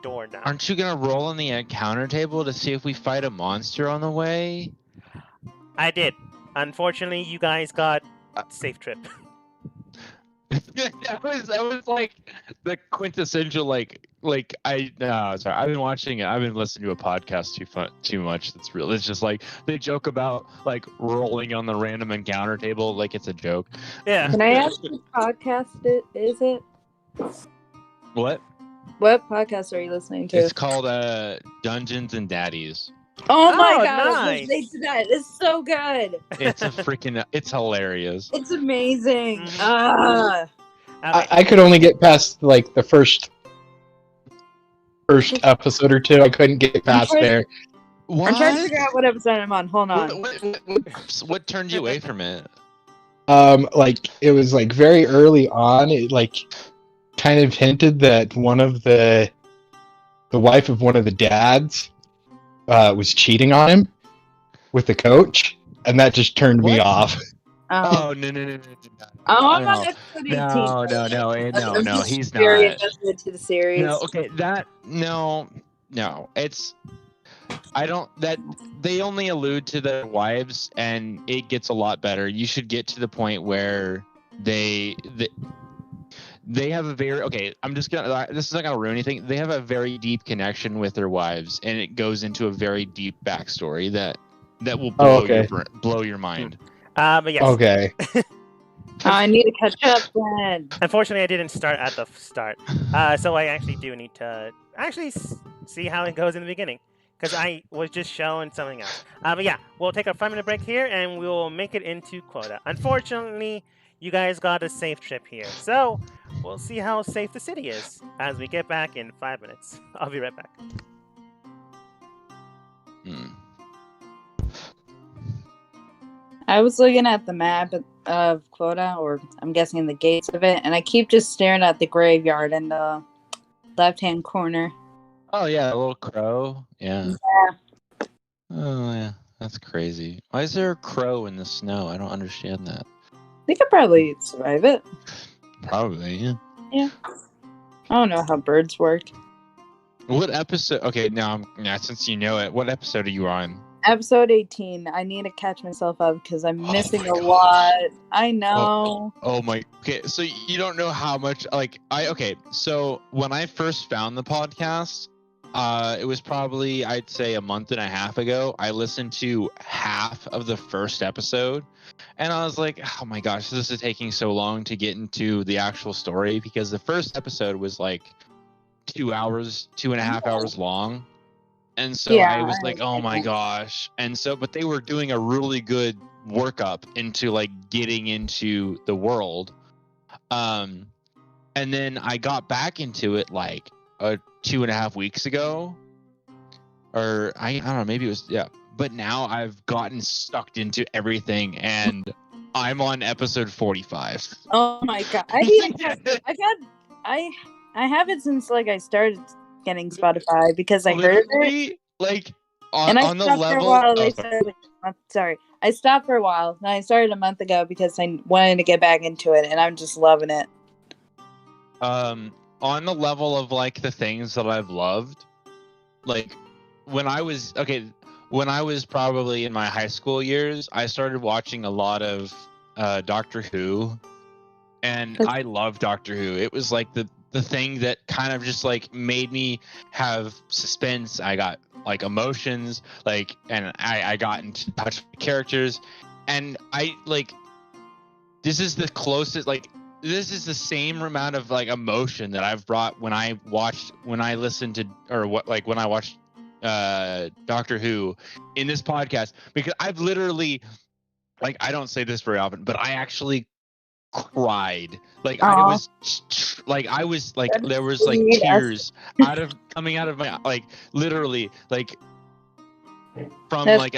door now.
Aren't you gonna roll on the encounter table to see if we fight a monster on the way?
I did. Unfortunately, you guys got safe trip.
that was like the quintessential sorry, I've been watching it. I've been listening to a podcast too much. That's real. It's just like they joke about like rolling on the random encounter table like it's a joke.
Yeah.
Can I ask what podcast is it?
What?
What podcast are you listening to?
It's called Dungeons and Daddies.
Oh my
Oh,
god, I was
nice.
listening to that. It's so good.
It's hilarious.
It's amazing.
Mhm.
Ah.
I could only get past like the first episode or two. I couldn't get past
trying-
there.
What?
I'm trying to figure out what episode I'm on. Hold on.
What turned you away from it?
Like it was like very early on. It like kind of hinted that one of the wife of one of the dads was cheating on him with the coach, and that just turned me
What?
off.
Oh no.
Oh, I'm
No.
on episode 18.
No,
I'm
he's
very
not.
invested to the series.
No, okay, no. It's I don't that they only allude to their wives, and it gets a lot better. You should get to the point where they have a very this is not gonna ruin anything. They have a very deep connection with their wives, and it goes into a very deep backstory that will blow your mind.
But yes.
Okay.
I need to catch up then.
Unfortunately, I didn't start at the start, so I actually do need to see how it goes in the beginning, because I was just showing something else. But yeah, we'll take a 5-minute break here, and we'll make it into quota. Unfortunately, you guys got a safe trip here, so we'll see how safe the city is as we get back in 5 minutes. I'll be right back.
I was looking at the map of Quota, or I'm guessing the gates of it, and I keep just staring at the graveyard in the left-hand corner.
Oh yeah, a little crow. Yeah.
Yeah.
Oh yeah, that's crazy. Why is there a crow in the snow? I don't understand that.
They could probably survive it.
Probably, yeah.
Yeah. I don't know how birds work.
What episode? Okay, since you know it, what episode are you on?
Episode 18. I need to catch myself up because I'm missing
my
a
gosh.
lot. I know.
Oh my. Okay, so you don't know how much. So when I first found the podcast, it was probably, I'd say, a month and a half ago. I listened to half of the first episode, and I was like, oh my gosh, this is taking so long to get into the actual story, because the first episode was like 2 hours, 2.5 hours long. And so
Yeah,
I was like, oh my gosh. And so, but they were doing a really good workup into like getting into the world. And then I got back into it like 2.5 weeks ago, or I don't know, maybe it was, yeah. But now I've gotten sucked into everything, and I'm on episode 45.
Oh my god. I need to catch I have it since like I started getting Spotify because I heard it.
Literally, like
And I
on the
stopped for a
level.
while. I stopped for a while. And I started a month ago because I wanted to get back into it, and I'm just loving it.
On the level of like the things that I've loved, like when I was probably in my high school years, I started watching a lot of Doctor Who, and I love Doctor Who. It was like the thing that kind of just like made me have suspense. I got like emotions, like, and I got into touch with characters, and I like, this is the closest, like, this is the same amount of like emotion that I've brought when I watched Doctor Who in this podcast, because I've literally, like, I don't say this very often, but I actually cried. Like,
Aww.
I was like there was like
Yes.
tears coming out of my, like, literally, like, from
That's
like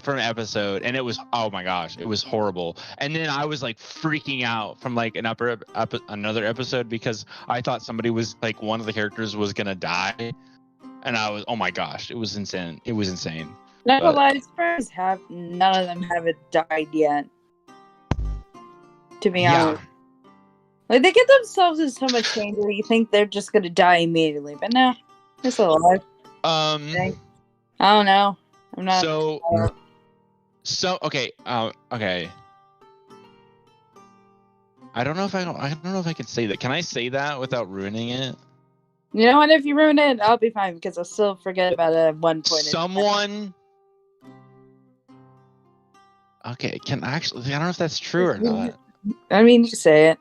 from an episode, and it was, oh my gosh, it was horrible. And then I was like freaking out from like another episode, because I thought somebody was like, one of the characters was gonna die, and I was, oh my gosh, it was insane. It was insane.
Not
But-
a lot of Spurs none of them haven't died yet. To be honest. Like, they get themselves in so much danger, you think they're just gonna die immediately, but no, they're still alive.
Okay.
I don't know. I'm not.
So okay. Okay. I don't know if I can say that. Can I say that without ruining it?
You know what? If you ruin it, I'll be fine because I'll still forget about it at one point.
Someone. Okay, I don't know if that's true or not.
I mean, you can say it.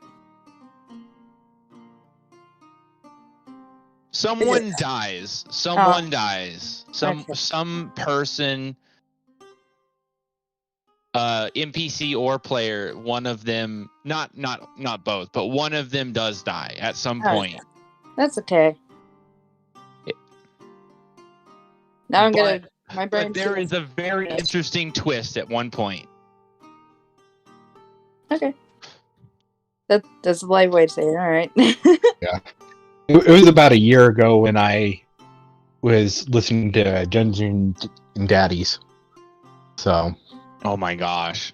Someone dies. Someone dies. Some person, NPC or player, one of them, not both, but one of them does die at some point.
That's okay. Now I'm gonna. My brain.
But there is a very interesting twist at one point.
Okay. That's a light way to say it. All right.
Yeah. It was about a year ago when I was listening to Dungeons and Daddies. So.
Oh my gosh.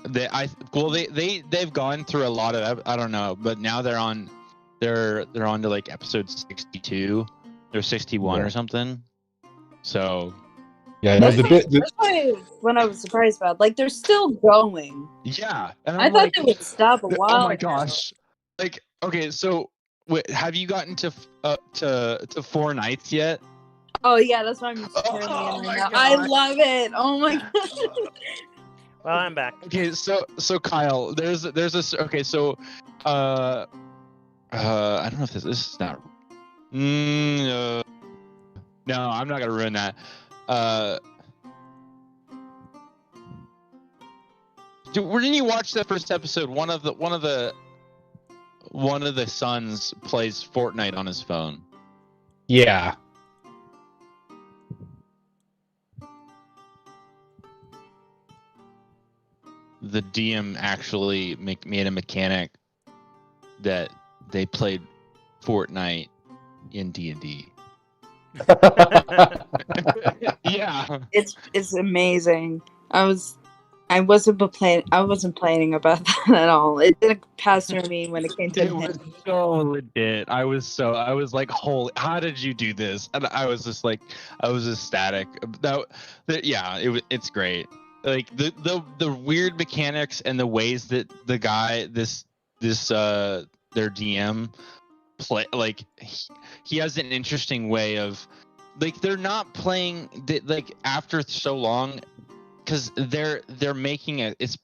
They've gone through a lot of, I don't know, but now they're on to like episode 62 or 61 or something. So.
Yeah, no,
that's what I was surprised about. Like, they're still going.
Yeah. And
I thought they would stop a while.
Oh my gosh. Like, okay, so have you gotten to 4 nights yet?
Oh yeah, that's why I'm turning in right now. I love it. Oh my god.
Well, I'm back.
Okay, so Kyle, there's this. Okay, so I don't know if this is not. No, I'm not gonna ruin that. Didn't you watch that first episode? One of the sons plays Fortnite on his phone.
Yeah.
The DM actually made a mechanic that they played Fortnite in D&D. Yeah,
it's amazing. I wasn't planning about that at all. It didn't pass through me when it came to
it was so legit. I was like, holy, how did you do this? And I was ecstatic. It's great. Like the weird mechanics and the ways that the guy their DM play, like he has an interesting way of, like, they're not playing like after so long, because they're making it's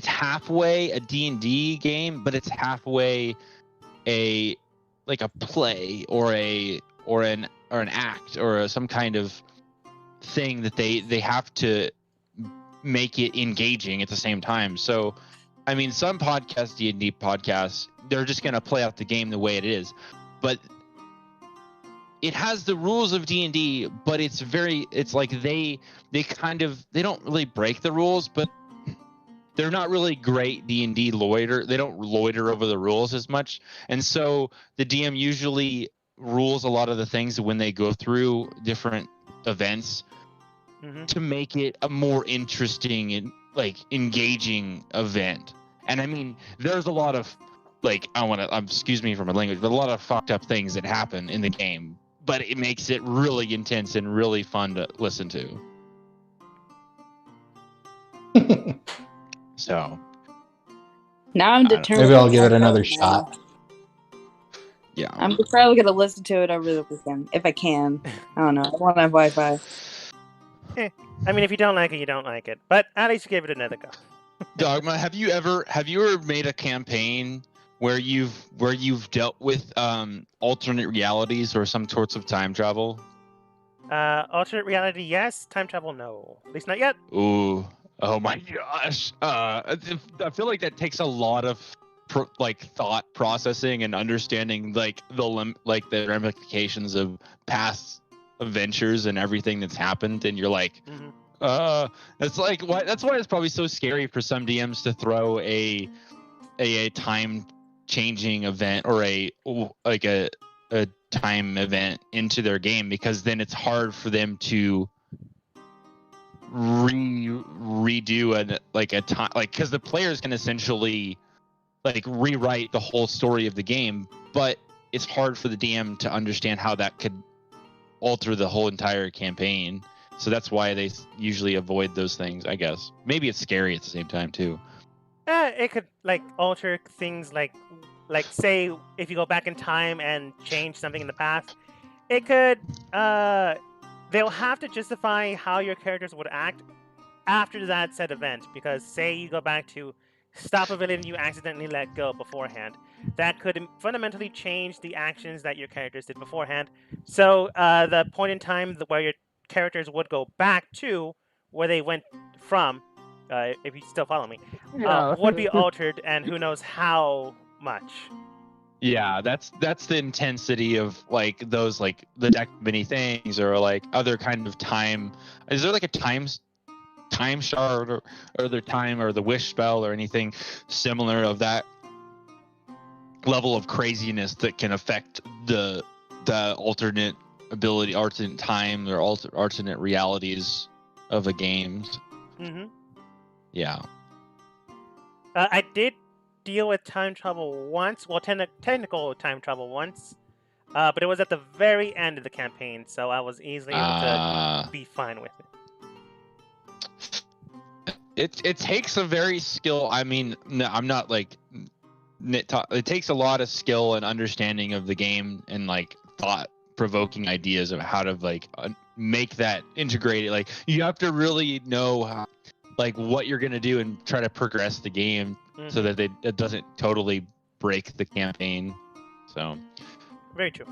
halfway a D&D game, but it's halfway a play or an act or some kind of thing that they have to make it engaging at the same time. So I mean, some D&D podcasts, they're just going to play out the game the way it is, but it has the rules of D&D, but it's like they don't really break the rules, but they're not really great D&D loiter. They don't loiter over the rules as much. And so the DM usually rules a lot of the things when they go through different events to make it a more interesting and like engaging event. And I mean, there's a lot of like, excuse me for my language, but a lot of fucked up things that happen in the game, but it makes it really intense and really fun to listen to. So
now I'm determined.
Maybe I'll give it another shot.
Yeah, I'm probably gonna listen to it over the weekend if I can. I don't know. I want to have Wi-Fi.
I mean, if you don't like it, you don't like it. But at least you gave it another go.
Dogma, have you ever made a campaign where you've dealt with alternate realities or some sorts of time travel?
Alternate reality, yes. Time travel, no. At least not yet.
Ooh. Oh my gosh. I feel like that takes a lot of thought processing and understanding the ramifications of past adventures and everything that's happened, and you're like, that's like why that's why it's probably so scary for some DMs to throw a time changing event or a time event into their game, because then it's hard for them to redo a time, because the players can essentially rewrite the whole story of the game, but it's hard for the DM to understand how that could alter the whole entire campaign. So that's why they usually avoid those things, I guess. Maybe it's scary at the same time too.
It could like alter things like say if you go back in time and change something in the past, it could they'll have to justify how your characters would act after that said event, because say you go back to stop a villain you accidentally let go beforehand, that could fundamentally change the actions that your characters did beforehand. So the point in time where your characters would go back to where they went from, if you still follow me, would be altered, and who knows how much.
Yeah, that's the intensity of like those like the deck many things or like other kind of time. Is there like a time shard or the time or the wish spell or anything similar of that level of craziness that can affect the alternate ability, alternate time, or alternate realities of a game?
Mm-hmm.
Yeah.
I did deal with time travel once. Well, technical time travel once, but it was at the very end of the campaign, so I was easily able to be fine with it.
It takes a very skill. I mean, no, I'm not like it takes a lot of skill and understanding of the game and like thought-provoking ideas of how to like make that integrated. Like you have to really know how, like what you're gonna do and try to progress the game so that it doesn't totally break the campaign. So
very true.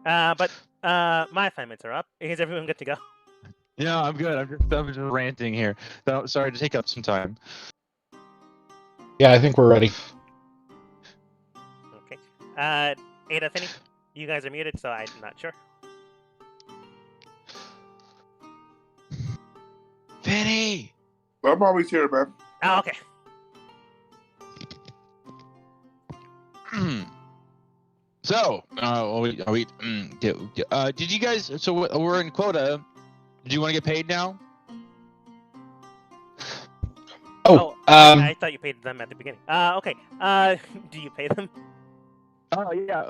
But my assignments are up. Is everyone good to go?
Yeah, I'm good. I'm just ranting here. So, sorry to take up some time.
Yeah, I think we're ready.
Okay. Ada, Finny, you guys are muted, so I'm not sure.
Finny!
I'm always here, man.
Oh, okay.
So, did you guys? So we're in quota. Do you want to get paid now?
I thought you paid them at the beginning. Okay. Do you pay them?
Oh yeah.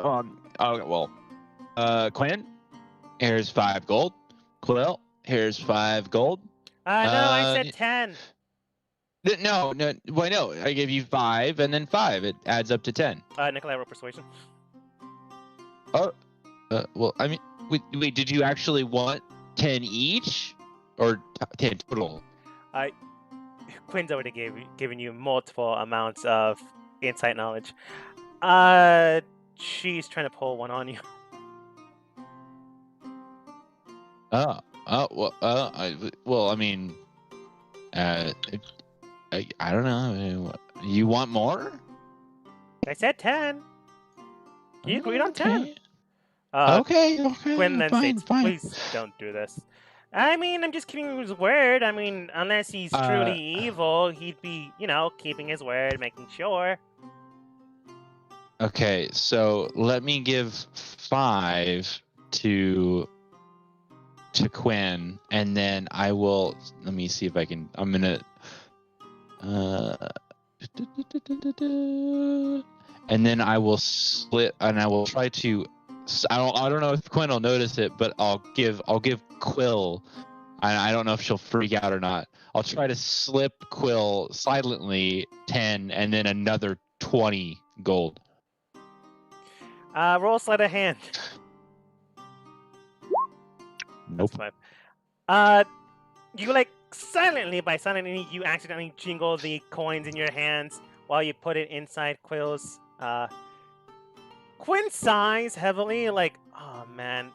Oh well. Quinn, here's 5 gold. Quill, here's 5 gold.
No, I said 10.
No. Why no? I gave you 5 and then 5. It adds up to 10.
Nikolai, roll persuasion.
Oh. Well, I mean, wait. Did you actually want 10 each, or 10 total?
Quinn's already given you multiple amounts of insight knowledge. She's trying to pull one on you.
I mean, I don't know. You want more?
I said 10. You agreed on 10.
Okay.
Quinn then states,
fine.
please don't do this. I mean, I'm just keeping his word. I mean, unless he's truly evil, he'd be, keeping his word, making sure.
Okay, so let me give 5 to Quinn, and then I will. Let me see if I can. I'm gonna. And then I will split, and I will try to. I don't know if Quinn will notice it, but I'll give Quill. I don't know if she'll freak out or not. I'll try to slip Quill silently 10, and then another 20 gold.
Roll sleight of hand.
Nope.
You silently you accidentally jingle the coins in your hands while you put it inside Quill's. Quinn sighs heavily, like, oh man,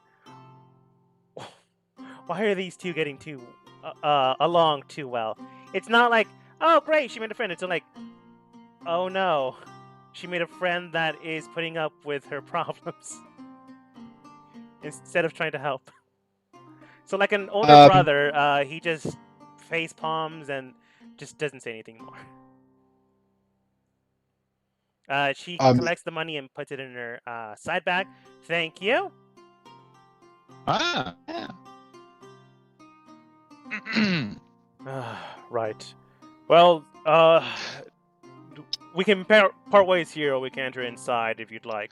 why are these two getting along too well? It's not like, oh great, she made a friend. It's like, oh no, she made a friend that is putting up with her problems instead of trying to help. So like an older brother, he just face palms and just doesn't say anything more. She collects the money and puts it in her side bag. Thank you.
Yeah.
Right. Well, we can part ways here, or we can enter inside if you'd like.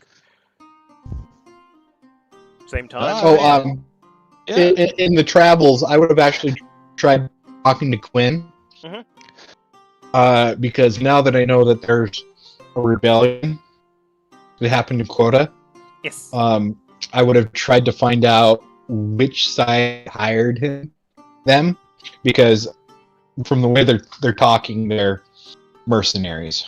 Same time.
In the travels, I would have actually tried talking to Quinn.
Mm-hmm.
because now that I know that there's a rebellion that happened in Quota,
Yes.
I would have tried to find out which side hired them, because from the way they're talking, they're mercenaries.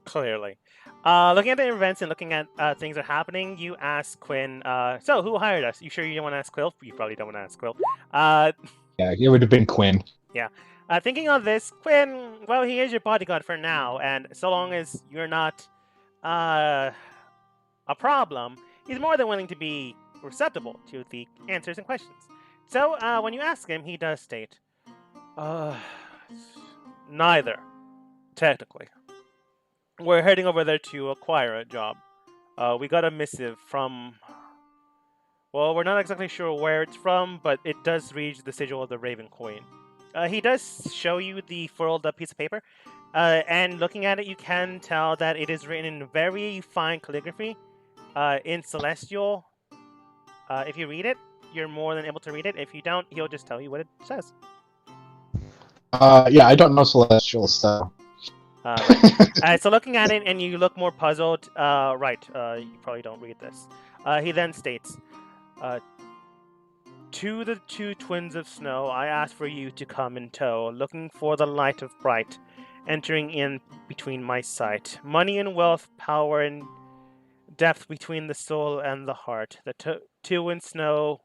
Clearly. Looking at the events and looking at things that are happening, you ask Quinn, so who hired us? You sure you don't want to ask Quill? You probably don't want to ask Quill.
Yeah, it would have been Quinn.
Thinking on this, Quinn, well, he is your bodyguard for now, and so long as you're not a problem, he's more than willing to be receptible to the answers and questions. So, when you ask him, he does state, neither, technically. We're heading over there to acquire a job. We got a missive from... Well, we're not exactly sure where it's from, but it does read the sigil of the Raven Queen. He does show you the furled up piece of paper, and looking at it, you can tell that it is written in very fine calligraphy, in Celestial. If you read it, you're more than able to read it. If you don't, he'll just tell you what it says.
Yeah, I don't know Celestial stuff.
Right. So looking at it, and you look more puzzled. Right. You probably don't read this. He then states, to the two twins of snow, I ask for you to come in tow, looking for the light of bright, entering in between my sight. Money and wealth, power and depth between the soul and the heart. The two in snow,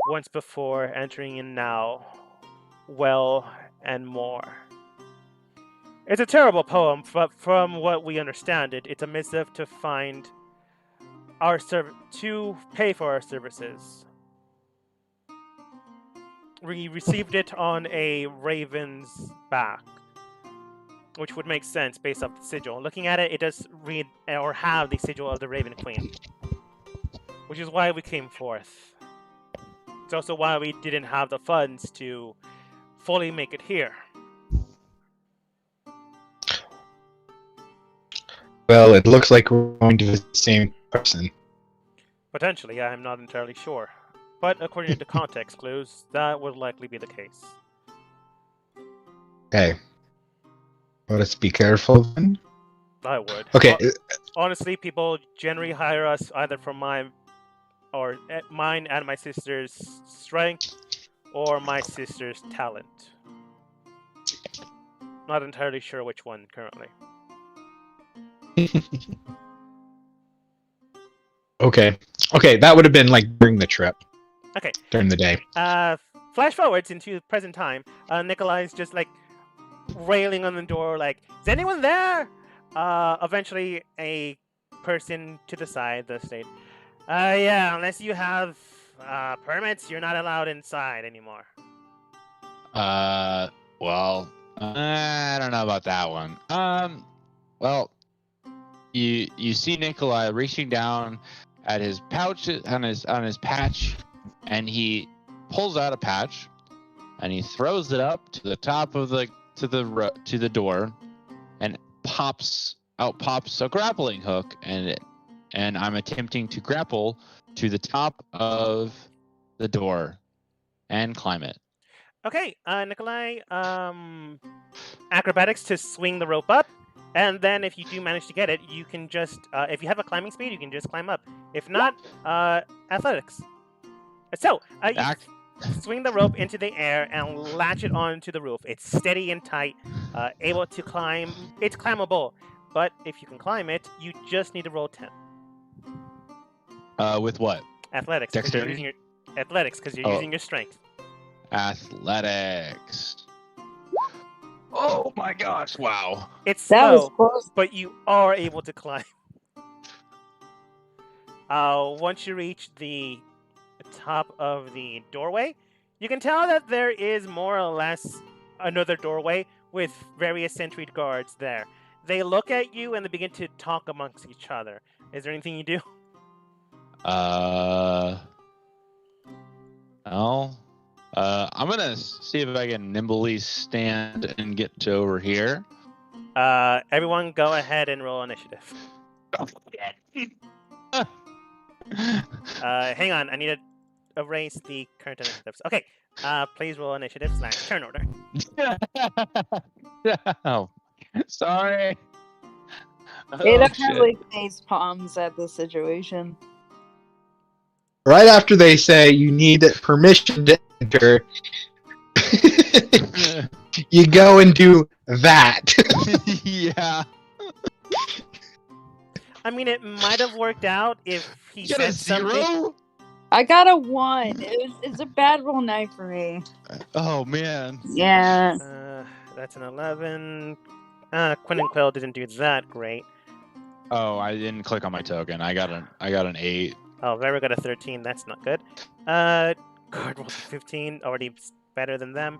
once before, entering in now. Well, and more. It's a terrible poem, but from what we understand it's a missive to find our to pay for our services. We received it on a raven's back, which would make sense based off the sigil. Looking at it, it does read or have the sigil of the Raven Queen, which is why we came forth. It's also why we didn't have the funds to fully make it here.
Well, it looks like we're going to visit the same person.
Potentially, I'm not entirely sure. But according to context clues, that would likely be the case.
Okay. Let us be careful then.
I would.
Okay.
Honestly, people generally hire us either from mine and my sister's strength or my sister's talent. Not entirely sure which one currently.
Okay, that would have been like during the trip.
Okay.
During the day.
Flash forwards into present time. Nikolai's just like railing on the door, like, "Is anyone there?" Eventually, a person to the side does state, "Yeah, unless you have permits, you're not allowed inside anymore."
Well, I don't know about that one. Well, you see Nikolai reaching down at his pouch on his patch, and he pulls out a patch, and he throws it up to the top of the door, and pops a grappling hook, and I'm attempting to grapple to the top of the door and climb it.
Okay, Nikolai, acrobatics to swing the rope up, and then if you do manage to get it, you can just, if you have a climbing speed, you can just climb up. If not, athletics. So, you swing the rope into the air and latch it onto the roof. It's steady and tight, able to climb. It's climbable, but if you can climb it, you just need to roll 10.
With what?
Athletics.
Dexterity?
Because you're using your strength.
Athletics. Oh my gosh! Wow.
It's
That was
slow,
close.
but you are able to climb. Once you reach the top of the doorway, you can tell that there is more or less another doorway with various sentry guards there. They look at you and they begin to talk amongst each other. Is there anything you do?
Well, I'm gonna see if I can nimbly stand and get to over here.
Everyone go ahead and roll initiative. Hang on, I need to erase the current initiatives. Okay, please roll initiative / turn order.
Oh, Sorry.
Ada
Oh,
kind
shit.
of like face palms at the situation.
Right after they say you need permission to enter, you go and do that.
Yeah.
I mean, it might have worked out if he
You got a
said something.
0?
I got a 1. It's a bad roll night for me.
Oh, man.
Yeah.
That's an 11. Quinn and Quill didn't do that great.
Oh, I didn't click on my token. I got an 8.
Oh, Vera got a 13. That's not good. Guard rolled a 15. Already better than them.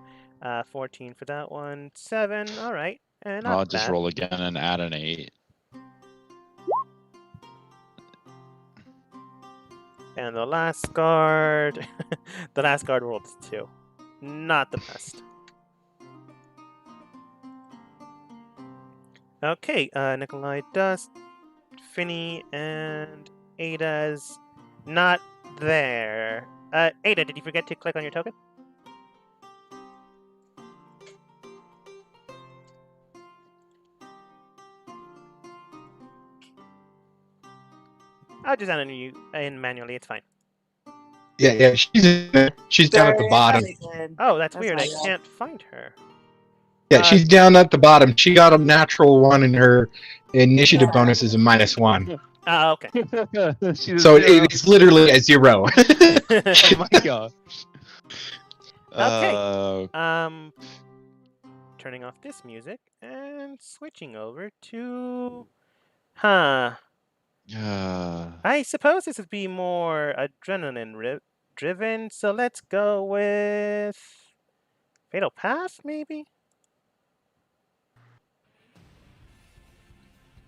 14 for that one. 7. All right. And not
I'll just
bad.
roll again and add an 8.
And the last guard, the last guard rolled 2. Not the best. Okay, Nikolai Dust, Finny, and Ada's not there. Ada, did you forget to click on your token? I'll just add you in manually, it's fine.
Yeah, she's down at the
Sorry,
bottom.
I thought I did.
Oh, that's
That's
weird,
my
I
bad.
can't find her.
Yeah, she's down at the bottom. She got a natural 1 and her initiative
Yeah.
bonus is a -1.
Okay.
She's
So
a 0.
it's literally a 0.
Oh my gosh.
Okay. Turning off this music and switching over to... Huh. I suppose this would be more adrenaline driven, so let's go with Fatal Path, maybe?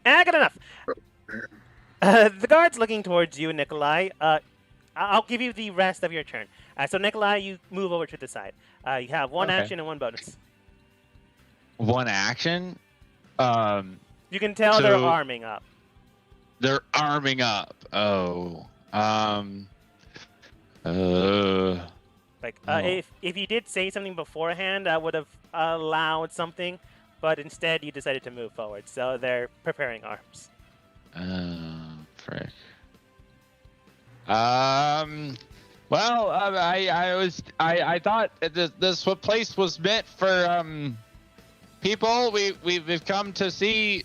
I got enough. The guard's looking towards you, Nikolai. I'll give you the rest of your turn. So Nikolai, you move over to the side. You have 1
Okay.
action and 1 bonus.
1 action.
You can tell they're
So-
arming up.
They're arming up. Oh.
Like,
Oh.
if you did say something beforehand, I would have allowed something, but instead you decided to move forward. So they're preparing arms.
Frick. Well, I thought this place was meant for people. We've come to see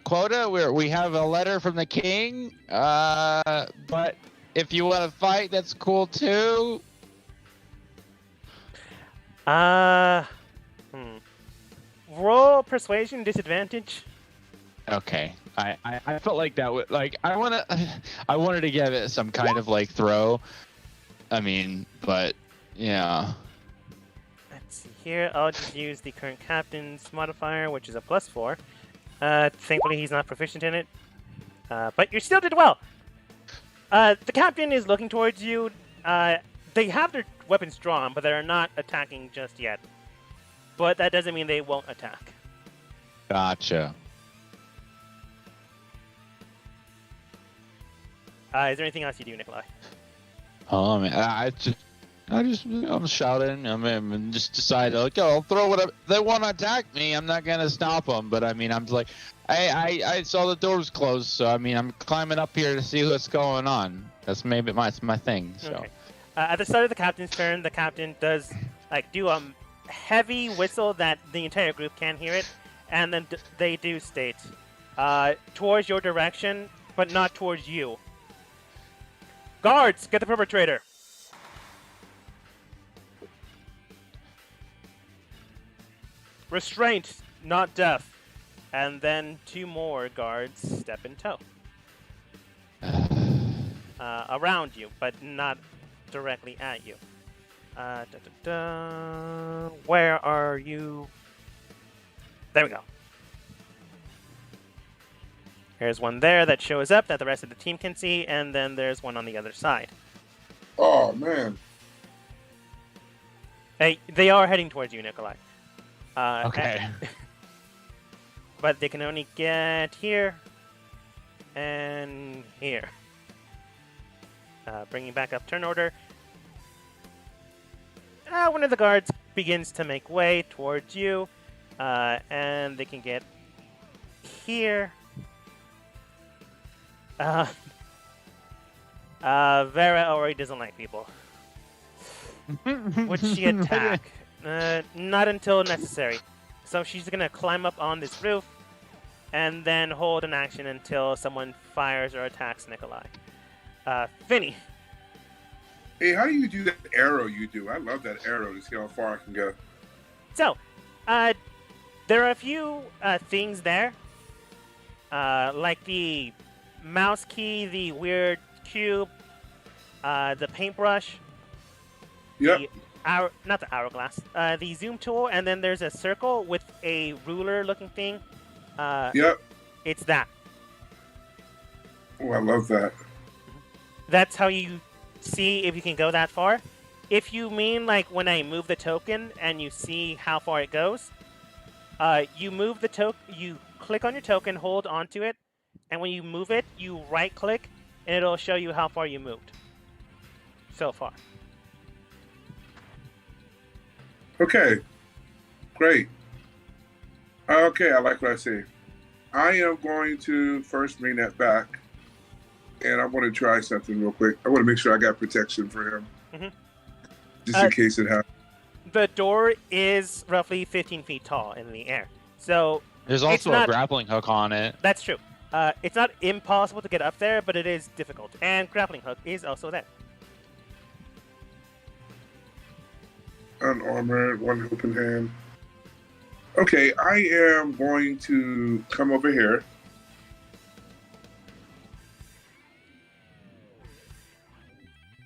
Quota. We have a letter from the king. But if you want to fight, that's cool too.
Roll persuasion disadvantage.
Okay. I felt like that would I wanted to give it some kind of like throw. I mean, but yeah.
Let's see here. I'll just use the current captain's modifier, which is a +4. Thankfully, he's not proficient in it. But you still did well. The captain is looking towards you. They have their weapons drawn, but they're not attacking just yet. But that doesn't mean they won't attack.
Gotcha.
Is there anything else you do, Nikolai?
Oh man, I'm shouting. I'm just decided like, I'll throw whatever they want to attack me. I'm not gonna stop them, but I mean, I'm like, I saw the doors closed, so I mean, I'm climbing up here to see what's going on. That's maybe my thing. So.
Okay. At the start of the captain's turn, the captain does do a heavy whistle that the entire group can hear it, and then they do state towards your direction, but not towards you. Guards, get the perpetrator. Restraint, not death. And then 2 more guards step in tow. Around you, but not directly at you. Where are you? There we go. There's one there that shows up that the rest of the team can see, and then there's one on the other side.
Oh man.
Hey, they are heading towards you, Nikolai.
Okay.
But they can only get here and here. Bringing back up turn order. One of the guards begins to make way towards you, and they can get here. Vera already doesn't like people. Would she attack? Not until necessary. So she's gonna climb up on this roof and then hold an action until someone fires or attacks Nikolai. Finny.
Hey, how do you do that arrow you do? I love that arrow to see how far I can go.
So, there are a few things there, like the mouse key, the weird cube, the paintbrush,
Yep.
not the hourglass, the zoom tool, and then there's a circle with a ruler-looking thing.
Yep.
It's that.
Oh, I love that.
That's how you see if you can go that far. If you mean like when I move the token and you see how far it goes, you move the token, you click on your token, hold onto it, and when you move it, you right-click, and it'll show you how far you moved so far.
Okay. Great. Okay, I like what I see. I am going to first bring that back, and I want to try something real quick. I want to make sure I got protection for him, just in case it happens.
The door is roughly 15 feet tall in the air, so
There's also a grappling hook on it.
that's true. It's not impossible to get up there, but it is difficult, and grappling hook is also there.
Unarmored, one open hand. Okay, I am going to come over here.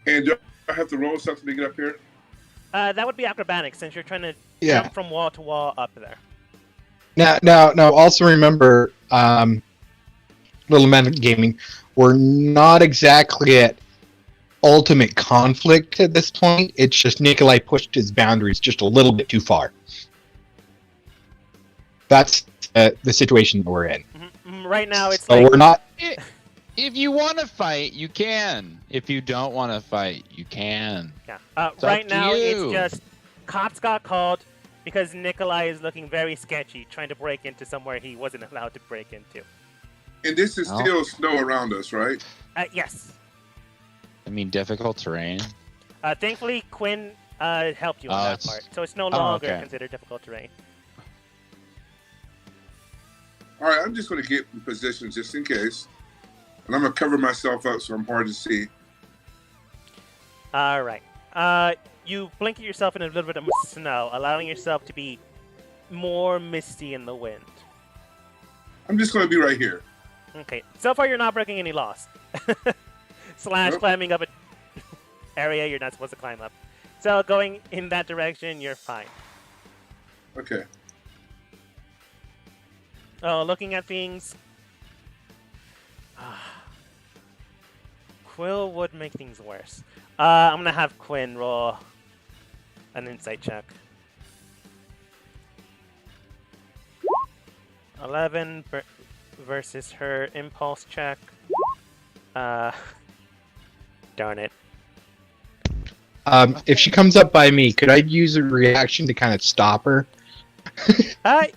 And do I have to roll something to get up here?
That would be acrobatics, since you're trying to
Yeah.
jump from wall to wall up there.
Now. Also remember, little metagaming. We're not exactly at ultimate conflict at this point. It's just Nikolai pushed his boundaries just a little bit too far. That's the situation that we're in.
Right now, it's
So
like
we're not.
If you want to fight, you can. If you don't want to fight, you can.
yeah.
It's
Right
up to
now,
you.
it's just cops got called because Nikolai is looking very sketchy, trying to break into somewhere he wasn't allowed to break into.
And this is still snow around us, right?
Yes.
I mean, difficult terrain.
Thankfully, Quinn helped you on that part, so it's no longer
okay.
considered difficult terrain.
All right, I'm just going to get in position just in case. And I'm going to cover myself up so I'm hard to see.
All right. You blanket yourself in a little bit of snow, allowing yourself to be more misty in the wind.
I'm just going to be right here.
Okay. So far, you're not breaking any laws. Slash
Nope.
climbing up an area you're not supposed to climb up. So going in that direction, you're fine.
Okay.
Oh, looking at things. Quill would make things worse. I'm gonna have Quinn roll an insight check. 11 versus her impulse check. Darn it.
If she comes up by me, could I use a reaction to kind of stop her?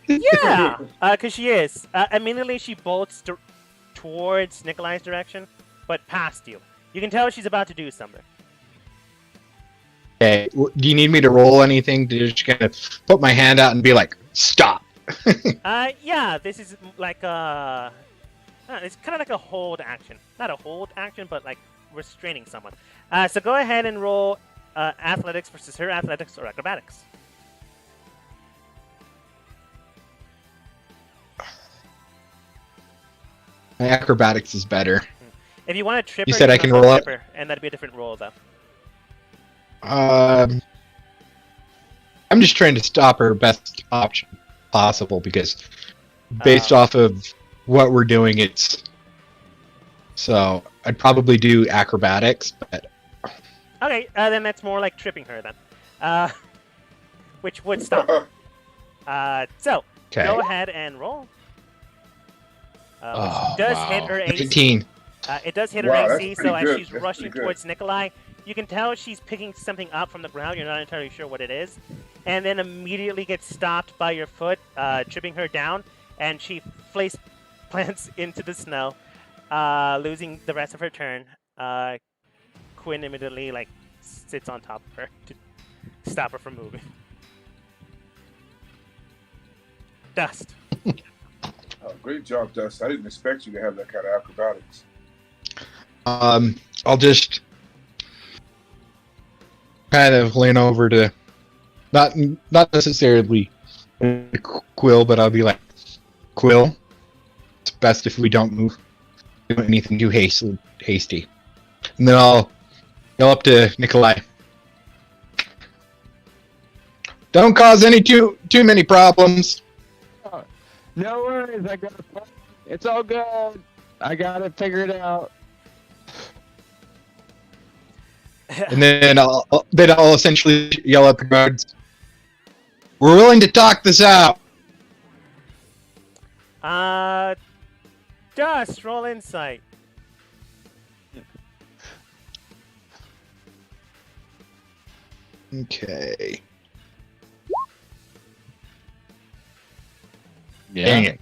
Yeah, because she is. Immediately she bolts towards Nikolai's direction, but past you. You can tell she's about to do something.
Okay. Do you need me to roll anything to just kind of put my hand out and be like, stop?
Yeah, this is like it's kind of like a hold action. Not a hold action, but like restraining someone. So go ahead and roll athletics versus her athletics or acrobatics.
My acrobatics is better.
If you want to trip
You
her,
said I
can
can
also
roll
trip her, and that'd be a different roll though.
I'm just trying to stop her best option possible because based off of what we're doing, it's so I'd probably do acrobatics, but
Okay, then that's more like tripping her then, which would stop her. So
okay.
go ahead and roll.
Oh,
Which does
wow.
hit her AC.
18.
It does hit
Wow,
her
that's
AC,
pretty
so as
good.
she's
That's
rushing
pretty good.
towards Nikolai, you can tell she's picking something up from the ground. You're not entirely sure what it is. And then immediately gets stopped by your foot, tripping her down, and she plants into the snow, losing the rest of her turn. Quinn immediately sits on top of her to stop her from moving. Dust.
Oh, great job, Dust. I didn't expect you to have that kind of acrobatics.
I'll just kind of lean over to not necessarily Quill, but I'll be like, Quill, it's best if we don't do anything too hasty. And then I'll yell up to Nikolai. Don't cause any too many problems.
No worries, I got it. It's all good. I got it figured out.
And then I'll essentially yell at the guards. We're willing to talk this out.
Dust, roll insight.
Okay.
Yeah.
Dang it.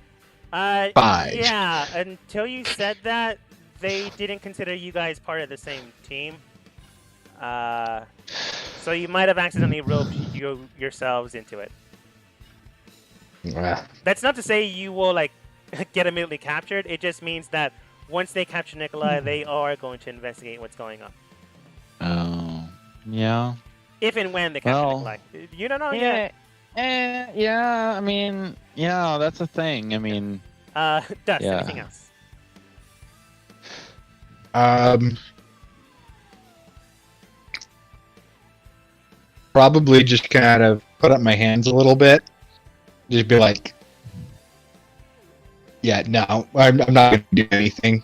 5.
Yeah, until you said that, they didn't consider you guys part of the same team. So you might have accidentally roped yourselves into it. That's not to say you will get immediately captured. It just means that once they capture Nikolai, they are going to investigate what's going on.
Oh, yeah.
If and when they capture Nikolai, you don't know yet.
Yeah. I mean, yeah, that's a thing. I mean,
Dust.
Yeah.
Anything else?
Probably just kind of put up my hands a little bit. Just be like, yeah, no, I'm not going to do anything.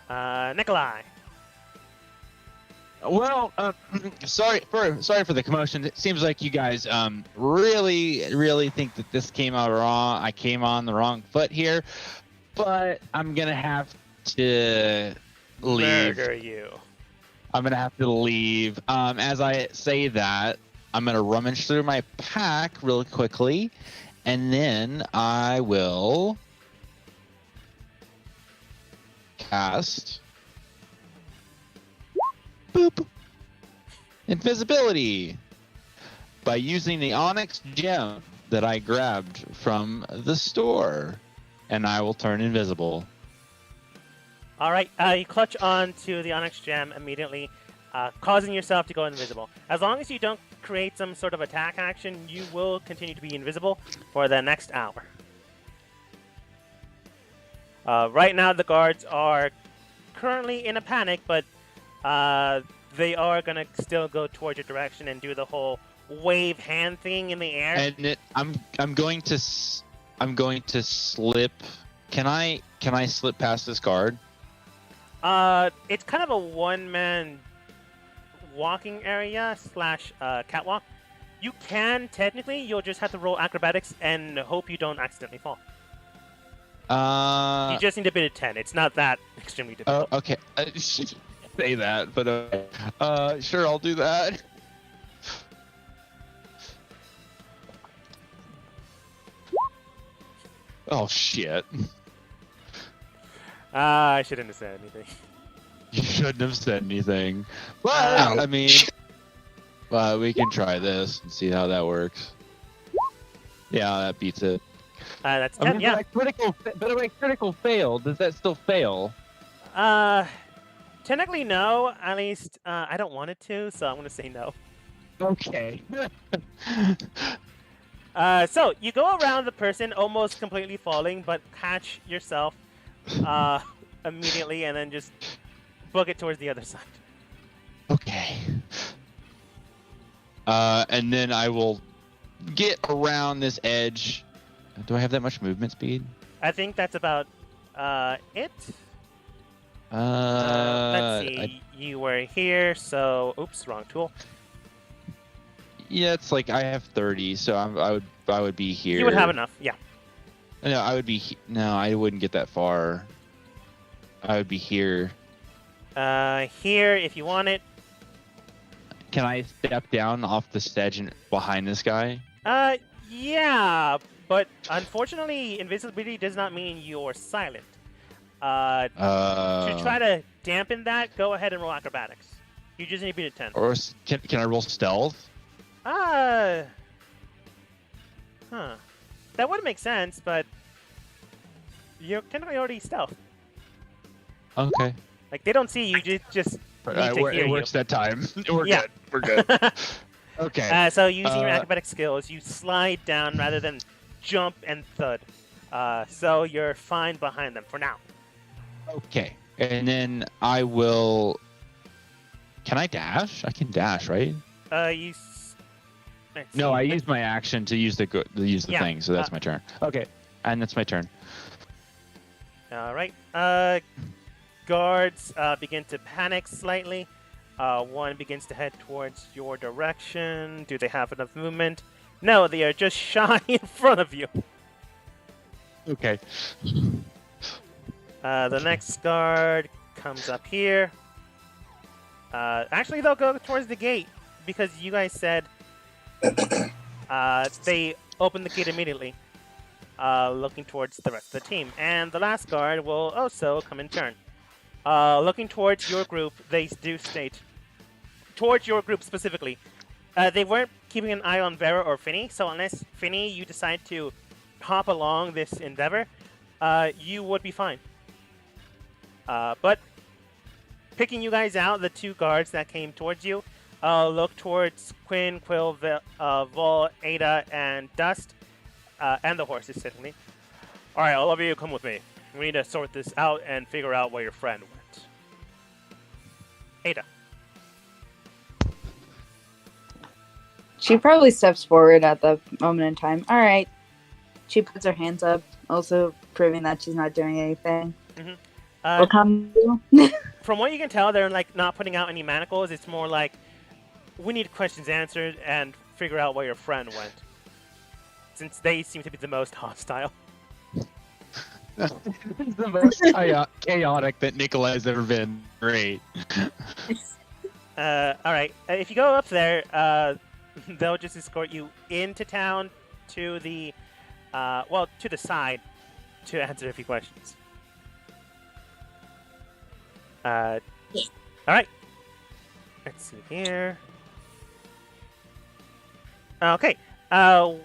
Nikolai.
well, sorry for the commotion. It seems like you guys really think that this came out wrong. I came on the wrong foot here, but I'm gonna have to leave.
Murder you.
I'm gonna have to leave. As I say that, I'm gonna rummage through my pack real quickly, and then I will cast boop invisibility by using the onyx gem that I grabbed from the store, and I will turn invisible.
All right, you clutch onto the Onyx Gem immediately, causing yourself to go invisible. As long as you don't create some sort of attack action, you will continue to be invisible for the next hour. Right now, the guards are currently in a panic, but they are going to still go towards your direction and do the whole wave hand thing in the air.
And I'm going to slip. Can I slip past this guard?
It's kind of a one-man walking area / catwalk. You can technically, you'll just have to roll acrobatics and hope you don't accidentally fall. You just need a bit of 10. It's not that extremely difficult.
Okay. Say that, but sure, I'll do that. Oh shit.
I shouldn't have said anything.
You shouldn't have said anything. But
Ouch.
I mean, we can try this and see how that works. Yeah, that beats it.
That's 10, yeah.
But if my critical failed, does that still fail?
Technically, no. At least, I don't want it to, so I'm going to say no.
Okay.
So, you go around the person almost completely falling, but catch yourself immediately and then just book it towards the other side.
Okay. And then I will get around this edge. Do I have that much movement speed?
I think that's about it. Let's see. You were here, so oops, wrong tool.
Yeah, it's like I have 30, so I would be here.
You would have enough, yeah.
No, I would be. No, I wouldn't get that far. I would be here.
Here, if you want it.
Can I step down off the sedge and behind this guy?
Yeah, But unfortunately, invisibility does not mean you're silent. To try to dampen that, go ahead and roll acrobatics. You just need to beat a 10.
Or can I roll stealth?
Huh. That would make sense, but you're technically already stealth.
Okay.
Like, they don't see you, just need to hear
it
you.
works that time. We're
Yeah.
good. We're good. Okay.
So using your acrobatic skills, you slide down rather than jump and thud. So you're fine behind them for now.
Okay. And then I will. Can I dash? I can dash, right?
Let's
No,
see.
I used my action to use the
Yeah,
thing, so that's my turn. Okay, and that's my turn.
All right. Guards begin to panic slightly. One begins to head towards your direction. Do they have enough movement? No, they are just shy in front of you.
Okay.
The next guard comes up here. Actually, they'll go towards the gate because you guys said they opened the gate immediately, looking towards the rest of the team. And the last guard will also come in turn. Looking towards your group, they do state, towards your group specifically, they weren't keeping an eye on Vera or Finny, so unless, Finny, you decide to hop along this endeavor, you would be fine. But picking you guys out, the two guards that came towards you, look towards Quinn, Quill, Vol, Ada, and Dust, and the horses, certainly. All right, all of you, come with me. We need to sort this out and figure out where your friend went. Ada.
She probably steps forward at the moment in time. All right. She puts her hands up, also proving that she's not doing anything. We'll come.
From what you can tell, they're like not putting out any manacles. It's more like we need questions answered and figure out where your friend went, since they seem to be the most hostile.
It's the most chaotic that Nikolai's ever been. Great.
All right. If you go up there, they'll just escort you into town to the, to the side to answer a few questions. All right. Let's see here. Okay. The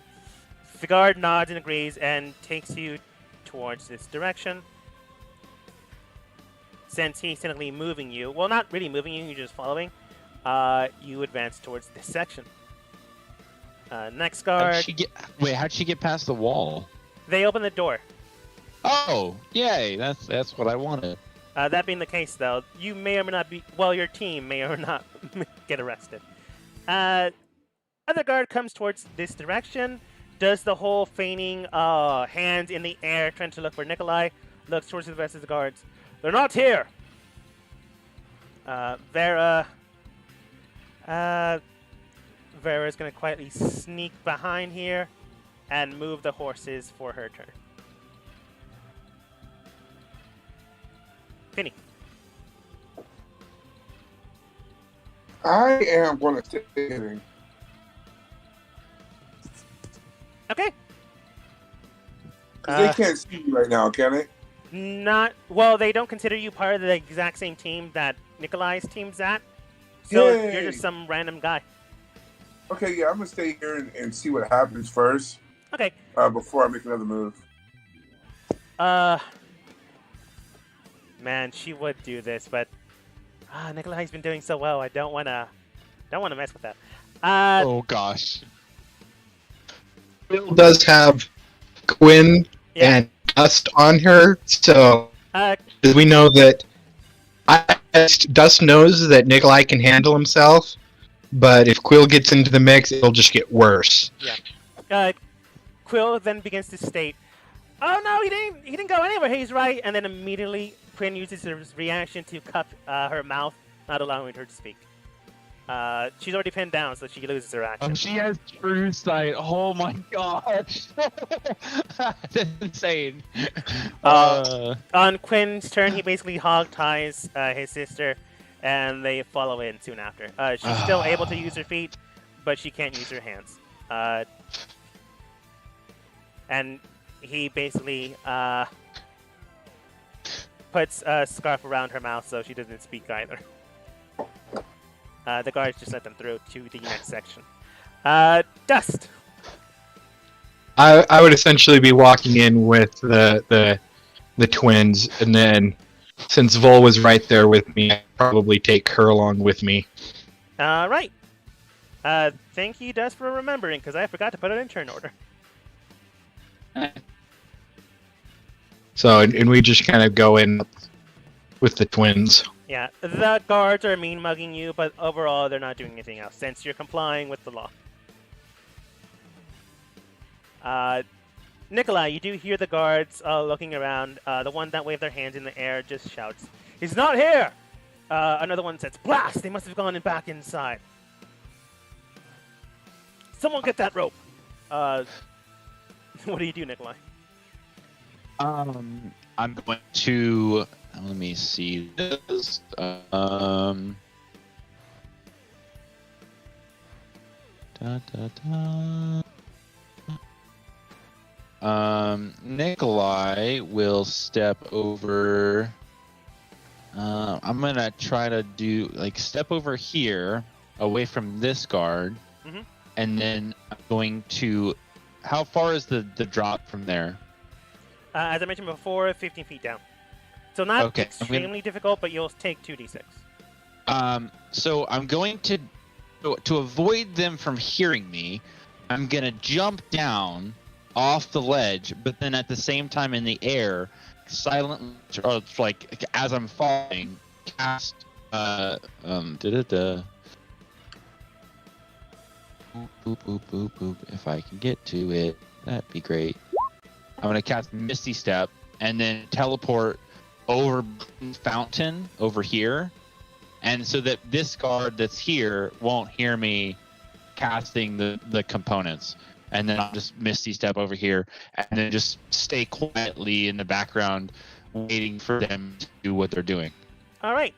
guard nods and agrees and takes you towards this direction. Since he's technically moving you, well, not really moving you, you're just following, you advance towards this section. Next guard.
How'd she get past the wall?
They open the door.
Oh, yay! That's what I wanted.
That being the case, though, you may or may not be, well, your team may or not get arrested. Other guard comes towards this direction, does the whole feigning hands in the air, trying to look for Nikolai, looks towards the rest of the guards. They're not here! Vera's going to quietly sneak behind here and move the horses for her turn. Finny.
I am going to stay hitting.
Okay.
They can't see you right now, can they?
Not well. They don't consider you part of the exact same team that Nikolai's team's at, so
Yay.
you're just some random guy.
Okay, yeah, I'm going to stay here and see what happens first.
Okay.
Before I make another move.
Man, she would do this, but Nikolai's been doing so well. I don't wanna mess with that.
Oh gosh.
Will does have Quinn and Dust on her, so we know that Dust knows that Nikolai can handle himself, but if Quill gets into the mix, it'll just get worse.
Yeah. Quill then begins to state, "Oh no, he didn't go anywhere. He's right." And then immediately, Quinn uses his reaction to cup her mouth, not allowing her to speak. She's already pinned down, so she loses her action.
She has true sight. Oh my gosh. That's insane.
On Quinn's turn, he basically hog ties his sister, and they follow in soon after. She's still able to use her feet, but she can't use her hands. And he basically puts a scarf around her mouth so she doesn't speak either. The guards just let them through to the next section. Dust.
I would essentially be walking in with the twins, and then since Vol was right there with me, I'd probably take her along with me.
Right. Thank you, Dust, for remembering, because I forgot to put it in turn order.
So, and we just kind of go in with the twins.
Yeah, the guards are mean mugging you, but overall they're not doing anything else since you're complying with the law. Nikolai, you do hear the guards looking around. The one that waved their hands in the air just shouts, "He's not here!" Another one says, "Blast! They must have gone back inside." Someone get that rope. What do you do, Nikolai?
I'm going to let me see this. Nikolai will step over. I'm gonna try to do step over here, away from this guard, and then I'm going to. How far is the drop from there?
As I mentioned before, 15 feet down. So not extremely difficult, but you'll take 2d6.
So I'm going to avoid them from hearing me, I'm gonna jump down off the ledge, but then at the same time in the air, silently, or like as I'm falling, cast boop boop boop boop boop. If I can get to it, that'd be great. I'm gonna cast Misty Step and then teleport over fountain over here, and so that this guard that's here won't hear me casting the components. And then I'll just Misty Step over here and then just stay quietly in the background waiting for them to do what they're doing.
All right.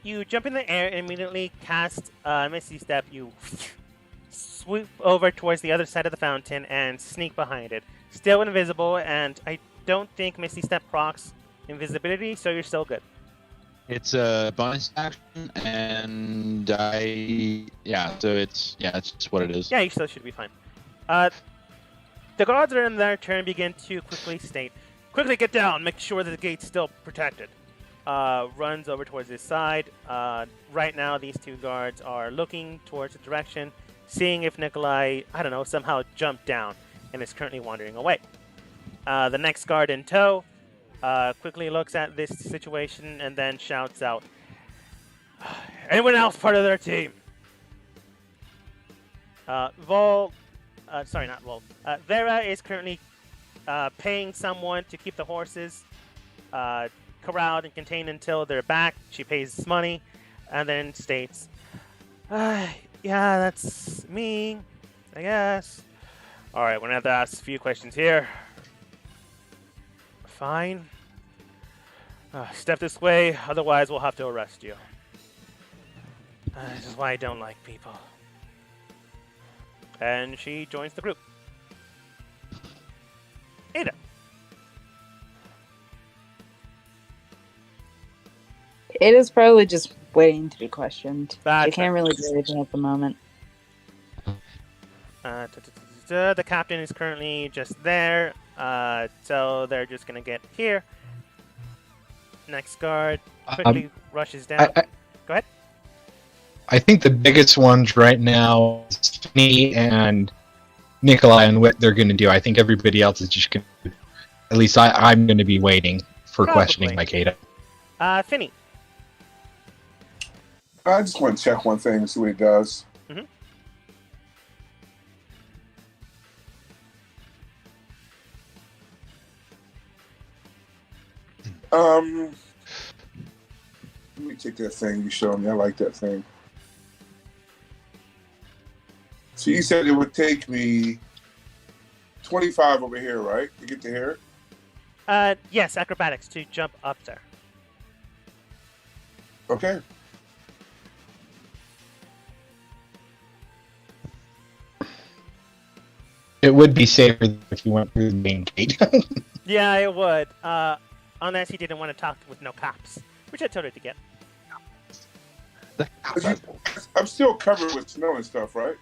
You jump in the air and immediately cast Misty Step. You swoop over towards the other side of the fountain and sneak behind it. Still invisible, and I don't think Misty Step procs invisibility, so you're still good.
It's a bonus action, and so it's just what it is.
Yeah, you still should be fine. The guards are in their turn begin to quickly state, "Quickly get down, make sure that the gate's still protected." Runs over towards this side. Right now, these two guards are looking towards the direction, seeing if Nikolai, somehow jumped down and is currently wandering away. The next guard in tow quickly looks at this situation and then shouts out, "Anyone else part of their team?" Vera is currently paying someone to keep the horses corralled and contained until they're back. She pays money and then states, "Yeah, that's me, I guess. All right, we're going to have to ask a few questions here." "Fine. Step this way, otherwise we'll have to arrest you." This is why I don't like people. And she joins the group. Ada.
Ada's probably just waiting to be questioned.
That's
She can't really do anything at the moment.
The captain is currently just there, so they're just going to get here. Next guard quickly rushes down. Go ahead.
I think the biggest ones right now is me and Nikolai and what they're going to do. I think everybody else is just going to... At least I'm going to be waiting for questioning like Ada.
Finny.
I just want to check one thing and see what he does.
Mm-hmm.
Let me take that thing you showed me. I like that thing. So you said it would take me 25 over here, right? To get to here?
Yes, acrobatics to jump up there.
Okay.
It would be safer if you went through the main gate.
Yeah, it would. Unless he didn't want to talk with no cops, which I totally get.
I'm still covered with snow and stuff, right?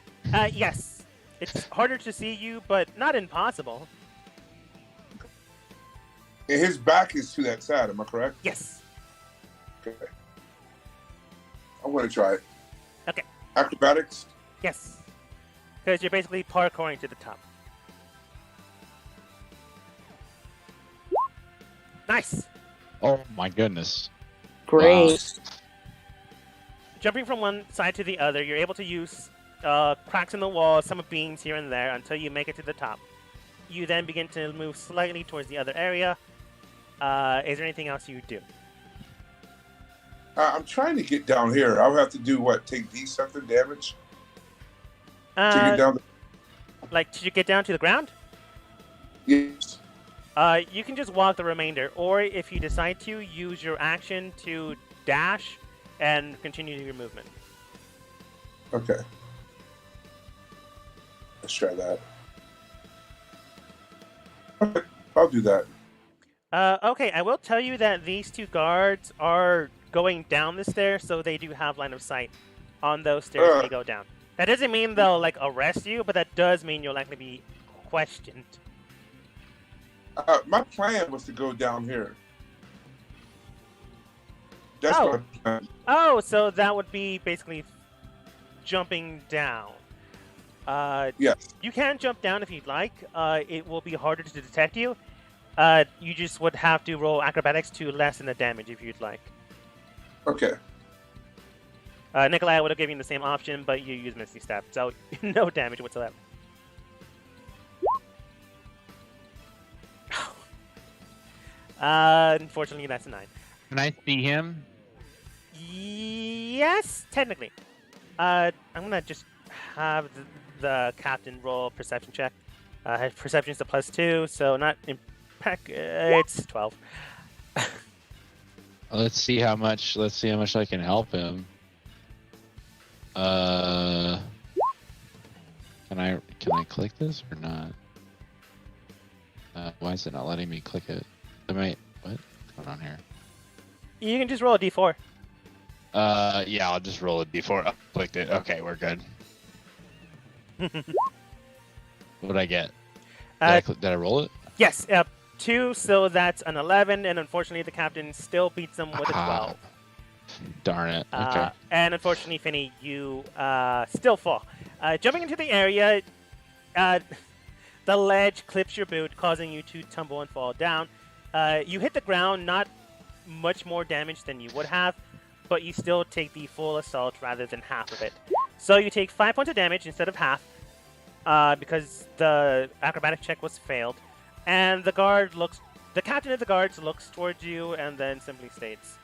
Yes. It's harder to see you, but not impossible.
And his back is to that side, am I correct?
Yes.
Okay. I'm going to try it.
Okay.
Acrobatics?
Yes. Because you're basically parkouring to the top. Nice.
Oh my goodness.
Great.
Jumping from one side to the other, you're able to use cracks in the wall, some beams here and there until you make it to the top. You then begin to move slightly towards the other area. Is there anything else you do?
I'm trying to get down here. I'll have to do what? Take D something damage to get down?
Like, to get down to the ground?
Yes.
You can just walk the remainder, or if you decide to, use your action to dash and continue your movement.
Okay. Let's try that. Okay, I'll do that.
Okay, I will tell you that these two guards are going down the stairs, so they do have line of sight on those stairs when you go down. That doesn't mean they'll, like, arrest you, but that does mean you'll likely be questioned.
My plan was to go down here. That's my plan.
Oh, so that would be basically jumping down.
Yes.
You can jump down if you'd like. It will be harder to detect you. You just would have to roll acrobatics to lessen the damage if you'd like.
Okay.
Nikolai would have given you the same option, but you use Misty Step, so no damage whatsoever. Unfortunately, that's a 9.
Can I see him?
Yes, technically. I'm gonna just have the captain roll perception check. Perception is a +2, so not impact. It's 12.
Let's see how much. Let's see how much I can help him. Can I click this or not? Why is it not letting me click it? What's going on here?
You can just roll a d4.
Yeah, I'll just roll a d4. Oh, clicked it. Okay, we're good. What did I get? Did I roll it?
Yes, 2, so that's an 11, and unfortunately the captain still beats them with a 12.
Darn it. Okay.
And unfortunately, Finny, you still fall. Jumping into the area, the ledge clips your boot, causing you to tumble and fall down. You hit the ground, not much more damage than you would have, but you still take the full assault rather than half of it. So you take 5 points of damage instead of half, because the acrobatic check was failed. And the captain of the guards looks towards you and then simply states,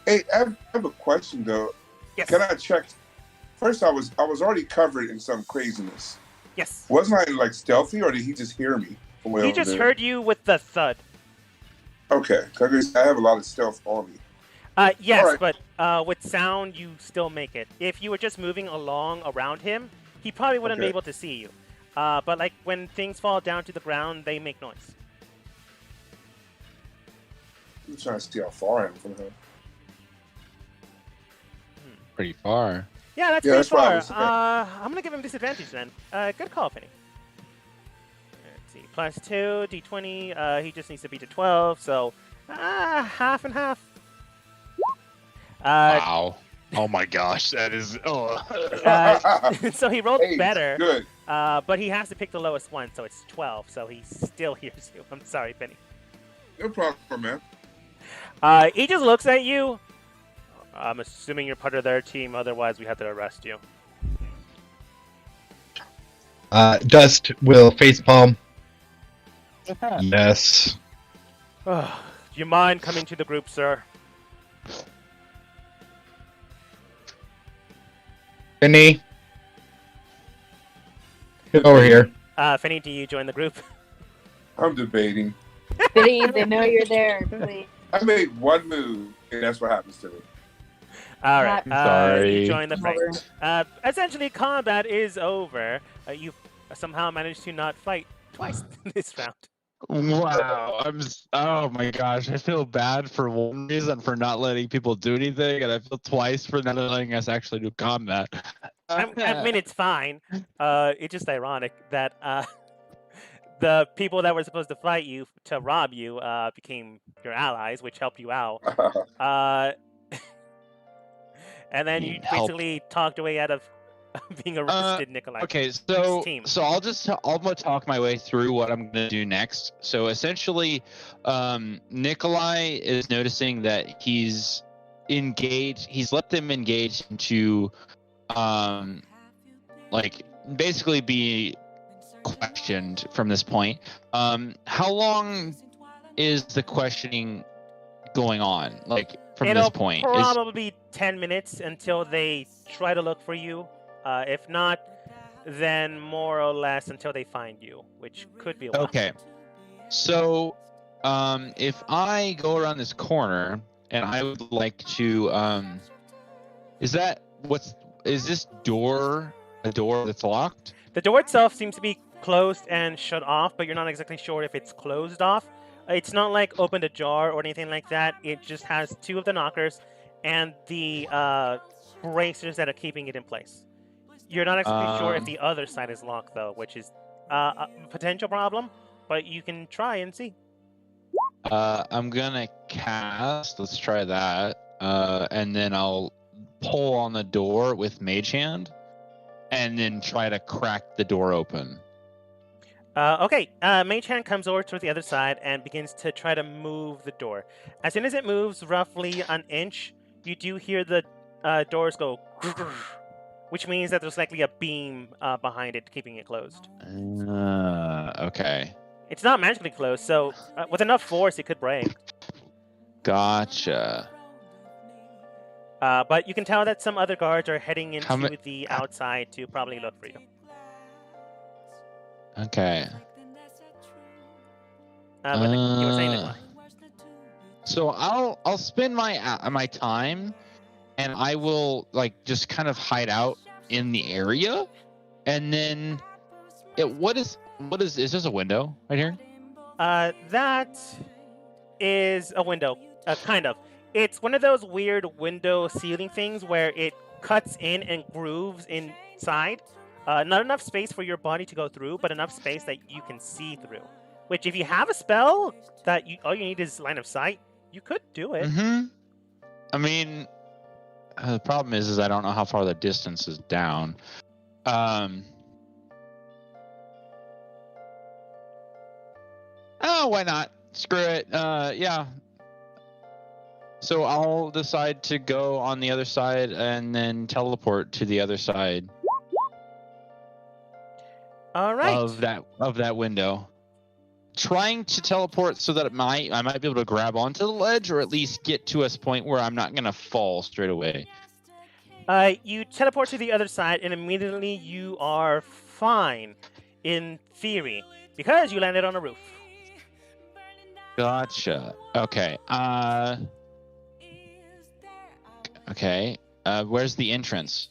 Hey, I have a question though.
yes.
Can I check? First, I was already covered in some craziness.
Yes.
Wasn't I like stealthy, or did he just hear me from way
He
over
just
there?
heard you with the thud.
Okay, because I have a lot of stealth on me.
Yes,
All right.
but with sound, you still make it. If you were just moving along around him, he probably wouldn't be
Okay.
able to see you. But like when things fall down to the ground, they make noise.
I'm trying to see how far I am from him.
Pretty far.
Yeah, that's
Yeah,
pretty
that's what I
far.
was thinking.
I'm gonna give him disadvantage then. Good call, Finny. Let's see, +2, d20. He just needs to beat a 12, so half and half.
Wow. Oh my gosh, that is. Oh.
So he rolled
Hey,
better,
good.
but he has to pick the lowest one, so it's 12. So he still hears you. I'm sorry, Finny.
No problem, man.
He just looks at you. I'm assuming you're part of their team, otherwise we have to arrest you.
Dust will facepalm. Yes.
Do you mind coming to the group, sir?
Finny. Get over here.
Finny, do you join the group?
I'm debating.
Please, they know you're there. Please.
I made one move, and that's what happens to me.
All right.
Sorry.
You join the fray.
Over.
Essentially, combat is over. You somehow managed to not fight twice this round.
Wow, oh my gosh, I feel bad for one reason for not letting people do anything, and I feel twice for not letting us actually do combat.
I mean, it's fine. It's just ironic that the people that were supposed to fight you to rob you became your allies, which helped you out. And then you
Help.
basically talked away out of being arrested, Nikolai.
Okay,
Team.
so I'm gonna talk my way through what I'm gonna do next. So essentially, Nikolai is noticing that he's engaged. He's let them engage into, like basically be questioned from this point. How long is the questioning going on? Like from
It'll
this point,
probably be 10 minutes until they try to look for you. If not, then more or less until they find you, which could be a while.
Okay. So, if I go around this corner and I would like to, is this door a door that's locked?
The door itself seems to be closed and shut off, but you're not exactly sure if it's closed off. It's not like opened ajar or anything like that. It just has two of the knockers and the bracers that are keeping it in place. You're not exactly sure if the other side is locked, though, which is a potential problem, but you can try and see.
I'm gonna cast. Let's try that. And then I'll pull on the door with Mage Hand, and then try to crack the door open.
Okay, Mage Hand comes over to the other side and begins to try to move the door. As soon as it moves roughly an inch, you do hear the doors go, which means that there's likely a beam behind it keeping it closed.
Okay.
It's not magically closed, so with enough force, it could break.
Gotcha.
But you can tell that some other guards are heading into the outside to probably look for you.
Okay.
But you were saying that.
So I'll spend my time, and I will like just kind of hide out in the area, and then is this a window right here?
That is a window, kind of. It's one of those weird window ceiling things where it cuts in and grooves inside. Not enough space for your body to go through, but enough space that you can see through. Which, if you have a spell that all you need is line of sight, you could do it.
Mm-hmm. I mean, the problem is I don't know how far the distance is down. Oh, why not? Screw it. Yeah. So I'll decide to go on the other side and then teleport to the other side.
All right.
Of that window. Trying to teleport so that I might be able to grab onto the ledge, or at least get to a point where I'm not gonna fall straight away.
You teleport to the other side, and immediately you are fine, in theory, because you landed on a roof.
Gotcha. Okay. Okay. Where's the entrance?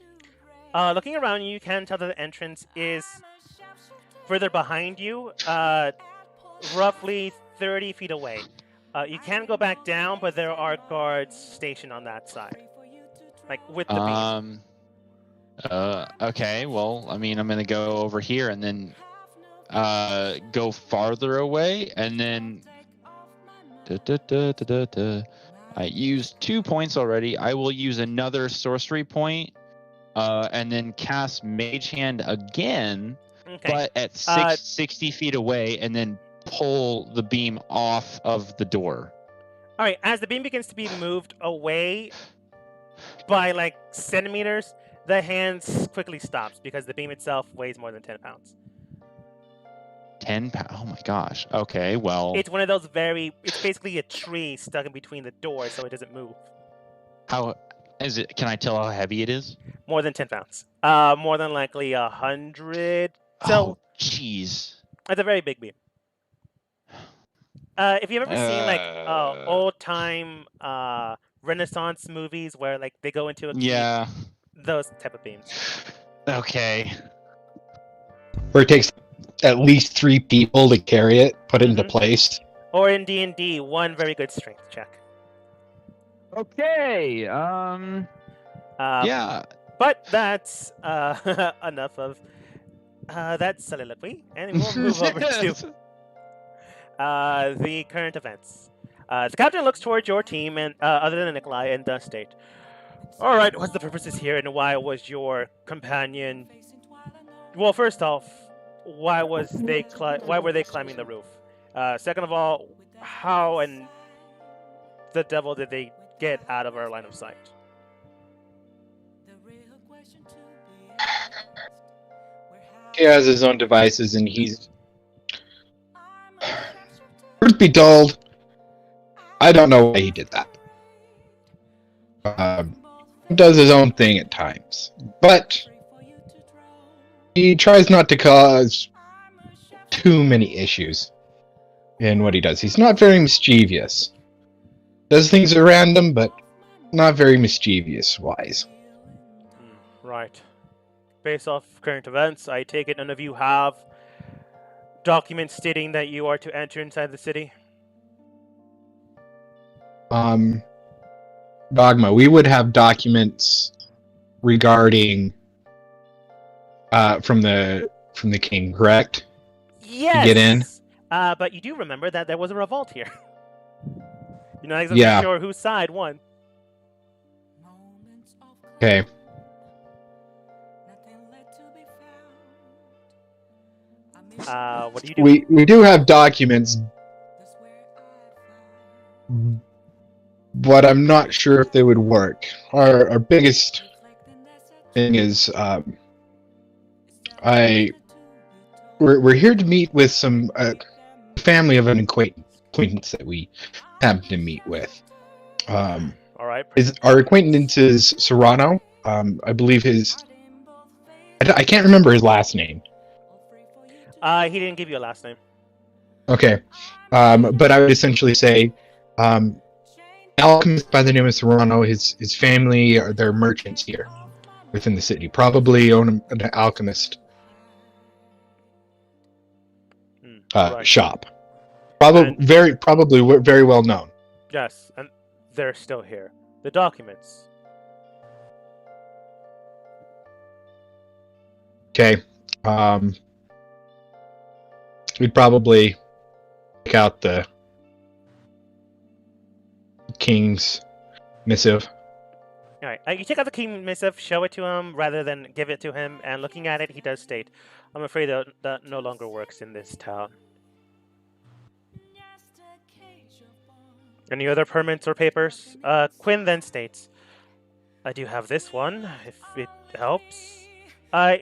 Looking around, you can tell that the entrance is further behind you, roughly 30 feet away. You can go back down, but there are guards stationed on that side, like with the beam.
Okay. Well, I mean, I'm gonna go over here and then go farther away, and then I used 2 points already. I will use another sorcery point, and then cast Mage Hand again, but at 60 feet away, and then pull the beam off of the door.
All right, as the beam begins to be moved away by like centimeters, the hand quickly stops because the beam itself weighs more than 10 pounds.
10 pounds? Oh my gosh. Okay, well.
It's one of those it's basically a tree stuck in between the door so it doesn't move.
How is it? Can I tell how heavy it is?
More than 10 pounds. More than likely 100. So,
jeez.
It's a very big beam. If you've ever seen like old time Renaissance movies where like they go into a cave, those type of beams.
Okay.
where it takes at least 3 people to carry it, put it into place.
Or in D&D, one very good strength check.
Okay. Yeah.
But that's enough of that soliloquy, and we'll move over to the current events. The captain looks towards your team, and other than Nikolai, and does state, "All right, what's the purposes here, and why was your companion? Well, first off, why were they climbing the roof? Second of all, how and the devil did they get out of our line of sight?"
He has his own devices, and he's... Truth be told, I don't know why he did that. He does his own thing at times, but he tries not to cause too many issues in what he does. He's not very mischievous. Does things at random, but not very mischievous-wise.
Right. Based off current events, I take it none of you have documents stating that you are to enter inside the city?
Dogma, we would have documents regarding from the king, correct?
Yes.
To get in?
But you do remember that there was a revolt here. You're not exactly sure whose side won.
Okay.
What do you do?
We do have documents, but I'm not sure if they would work. Our biggest thing is we're here to meet with some family of an acquaintance that we happen to meet with.
All right.
Our acquaintance is Serrano. I believe I can't remember his last name.
He didn't give you a last name.
Okay. But I would essentially say alchemist by the name of Serrano, his family, they're merchants here within the city. Probably own an alchemist shop. Probably very well known.
Yes, and they're still here. The documents.
Okay. We'd probably pick out the king's missive.
All right. You take out the king's missive, show it to him rather than give it to him, and looking at it, he does state, "I'm afraid that no longer works in this town." Any other permits or papers? Quinn then states, "I do have this one, if it helps."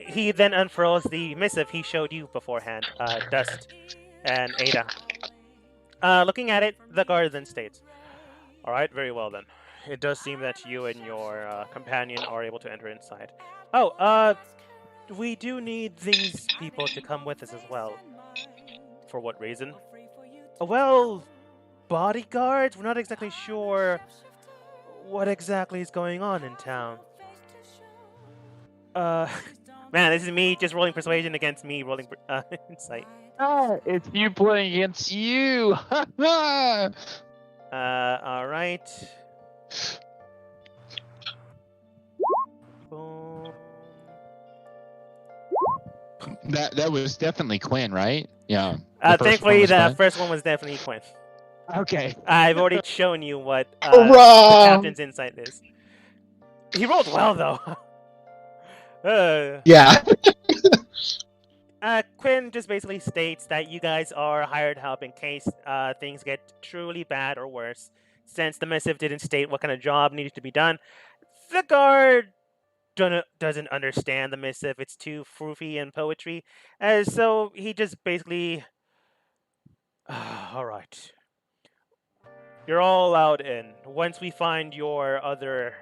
He then unfurls the missive he showed you beforehand, Dust and Ada. Looking at it, the guard then states, "All right, very well then. It does seem that you and your companion are able to enter inside. Oh, we do need these people to come with us as well. For what reason? Well, bodyguards? We're not exactly sure what exactly is going on in town." Man, this is me just rolling persuasion against me rolling insight.
It's you playing against you.
All right. Boom.
That was definitely Quinn, right? Yeah.
Thankfully, the first one was definitely Quinn.
Okay.
I've already shown you what the captain's insight is. He rolled well, though.
Yeah.
Quinn just basically states that you guys are hired help in case things get truly bad or worse. Since the missive didn't state what kind of job needed to be done, the guard doesn't understand the missive. It's too froofy and poetry. So he just basically... all right. You're all allowed in. Once we find your other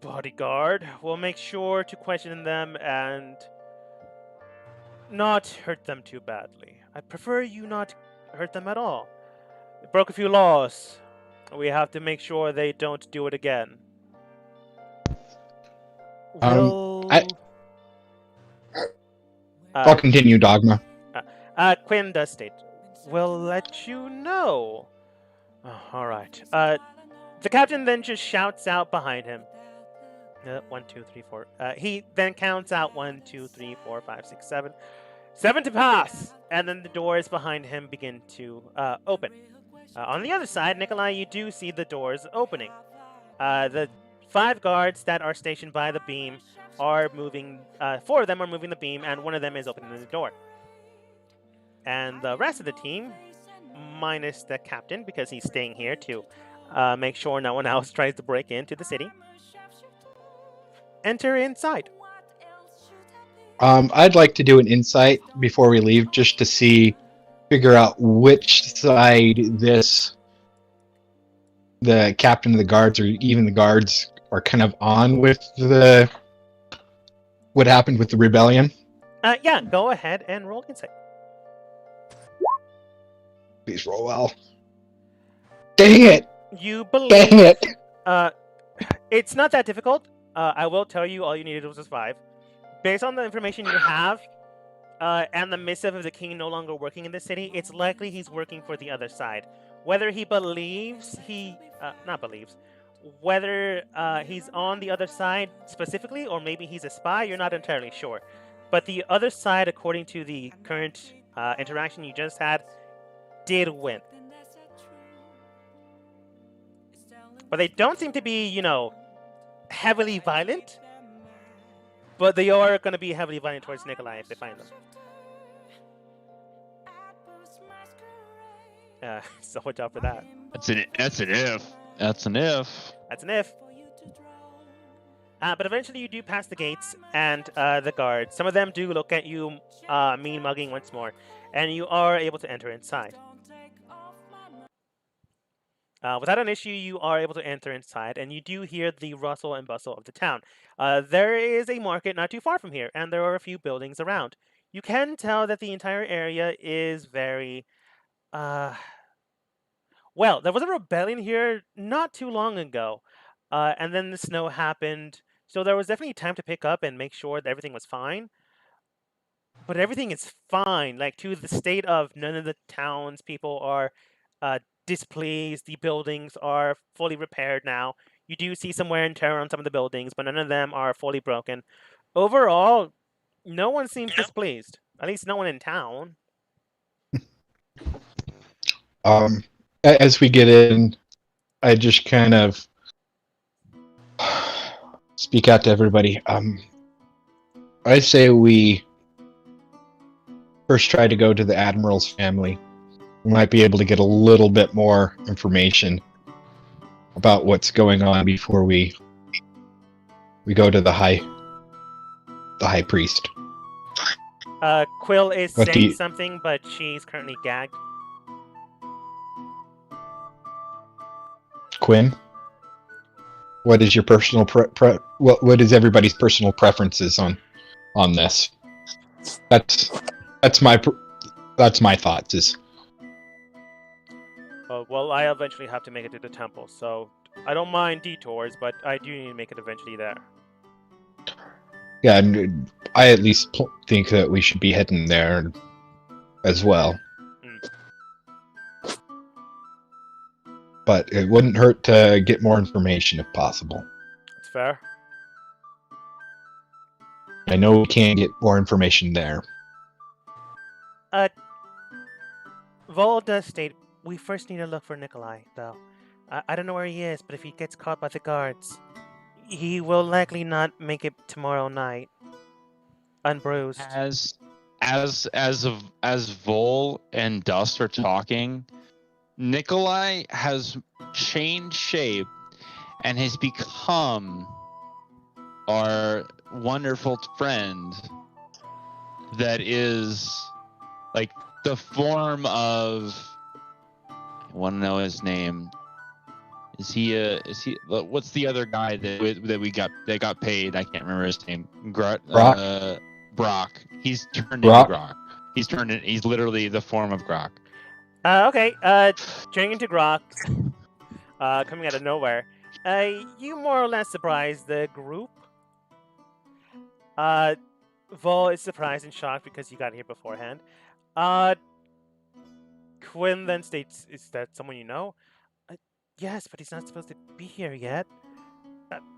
bodyguard, we'll make sure to question them and not hurt them too badly. I prefer you not hurt them at all. They broke a few laws. We have to make sure they don't do it again.
I'll continue, Dogma.
Quinn does state, "We'll let you know." Oh, all right. The captain then just shouts out behind him. 1, 2, 3, 4. He then counts out 1, 2, 3, 4, 5, 6, 7. 7 to pass, and then the doors behind him begin to open. On the other side, Nikolai, you do see the doors opening. The 5 guards that are stationed by the beam are moving. 4 of them are moving the beam, and 1 of them is opening the door. And the rest of the team, minus the captain, because he's staying here to make sure no one else tries to break into the city, enter inside.
I'd like to do an insight before we leave, just to figure out which side the captain of the guards, or even the guards, are kind of on with what happened with the rebellion.
Yeah, go ahead and roll insight.
Please roll well. Dang it!
You believe.
Dang it!
It's not that difficult. I will tell you, all you needed was just 5. Based on the information you have, and the missive of the king no longer working in the city, it's likely he's working for the other side. Whether he believes whether he's on the other side specifically, or maybe he's a spy, you're not entirely sure. But the other side, according to the current interaction you just had, did win. But they don't seem to be, heavily violent. But they are going to be heavily violent towards Nikolai if they find them. So watch out for that.
That's an if. That's an if.
That's an if. But eventually you do pass the gates and the guards. Some of them do look at you mean mugging once more. And you are able to enter inside. Without an issue, you are able to enter inside, and you do hear the rustle and bustle of the town. There is a market not too far from here, and there are a few buildings around. You can tell that the entire area is very... Well, there was a rebellion here not too long ago, and then the snow happened, so there was definitely time to pick up and make sure that everything was fine. But everything is fine, like to the state of none of the townspeople are displeased. The buildings are fully repaired now. You do see some wear and tear on some of the buildings, but none of them are fully broken. Overall, no one seems displeased. At least no one in town.
As we get in, I just kind of speak out to everybody. I say we first try to go to the Admiral's family. We might be able to get a little bit more information about what's going on before we go to the high priest.
Quill is saying something, but she's currently gagged.
Quinn, what is your personal what is everybody's personal preferences on this? That's my thoughts. Is
well, I eventually have to make it to the temple, so I don't mind detours, but I do need to make it eventually there.
Yeah, and I at least think that we should be heading there as well. But it wouldn't hurt to get more information if possible.
That's fair.
I know we can get more information there.
Vol does state we first need to look for Nikolai, though. I don't know where he is, but if he gets caught by the guards, he will likely not make it tomorrow night, unbruised.
As Vol and Dust are talking, Nikolai has changed shape and has become our wonderful friend that is like the form of... I want to know his name. Is he what's the other guy that got paid? I can't remember his name. Brock. He's turned into Grok. He's literally the form of Grok.
Okay, turning into Grok, coming out of nowhere. You more or less surprise the group. Vol is surprised and shocked because you got here beforehand. Quinn then states, "Is that someone you know?" Yes, but he's not supposed to be here yet.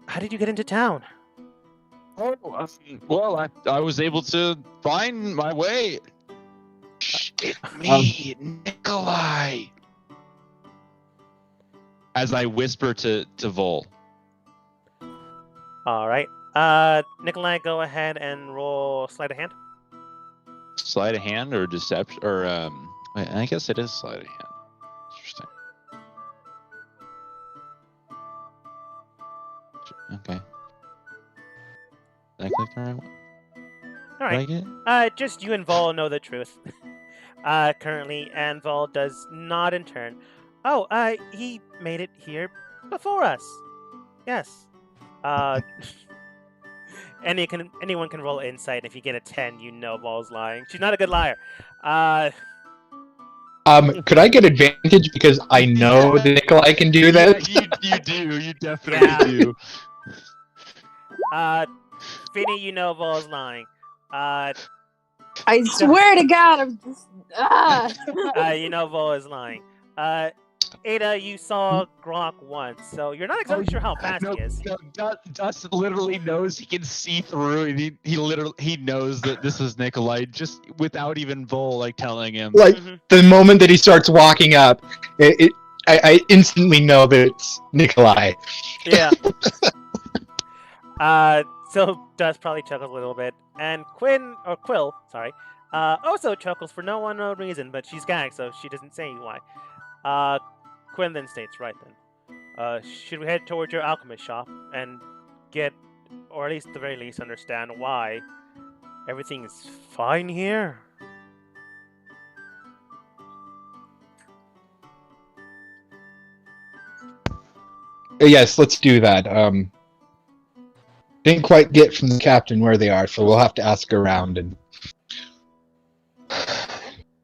How did you get into town?
Oh, well, I was able to find my way. It's me, Nikolai. As I whisper to Vol.
All right. Nikolai, go ahead and roll sleight of hand.
Sleight of hand or deception or I guess it is sleight of hand. Interesting. Okay. Did I click the right one?
All right.
Did I get it?
Just you and Vol know the truth. Currently, and Vol does not in turn. Oh, he made it here before us. Yes. Anyone can roll insight. If you get a 10, you know Vol's lying. She's not a good liar.
Could I get advantage because I know that Nikolai can do that?
Yeah, you do. You definitely do.
Finny, you know Vol's lying.
I swear to God, I'm just.
You know Vol is lying. Ada, you saw Gronk once, so you're not exactly sure how fast he is.
Dust literally knows he can see through. And he knows that this is Nikolai just without even Vol like telling him.
Like the moment that he starts walking up, I instantly know that it's Nikolai.
Yeah. So Dust probably chuckles a little bit, and Quill, sorry, also chuckles for no unknown reason, but she's gagged, so she doesn't say why. Quinn then states, right then, should we head towards your alchemist shop and get, or at least at the very least, understand why everything is fine here?
Yes, let's do that. Didn't quite get from the captain where they are, so we'll have to ask around. And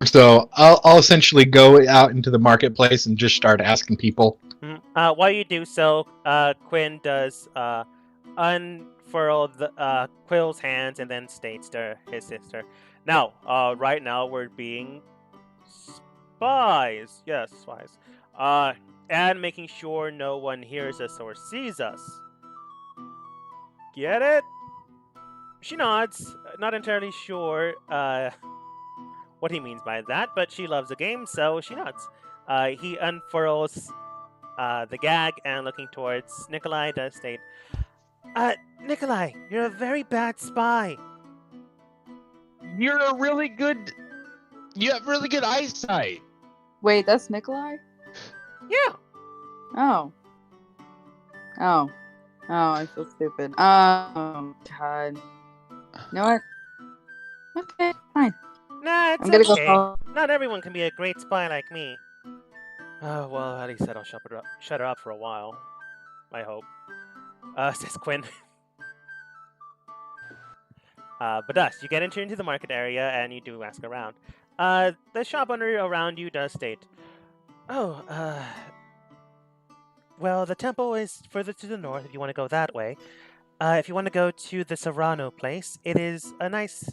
so I'll essentially go out into the marketplace and just start asking people.
While you do so, Quinn does unfurl Quill's hands and then states to his sister, "Now, right now we're being spies. Yes, spies. And making sure no one hears us or sees us. Get it?" She nods, not entirely sure what he means by that, but she loves the game, so she nods. He unfurls the gag and looking towards Nikolai does state, "Nikolai, you're a very bad spy."
You have really good eyesight.
Wait, that's Nikolai?
Yeah.
Oh, I feel stupid. Oh, God. You know what? Okay, fine.
Nah, it's
I'm gonna
okay.
go.
Not everyone can be a great spy like me. Oh, well, at least that'll shut her up for a while. I hope. Says Quinn. But thus, you get into the market area and you do ask around. The shop owner around you does state, "Oh, well, the temple is further to the north if you want to go that way. If you want to go to the Serrano place, it is a nice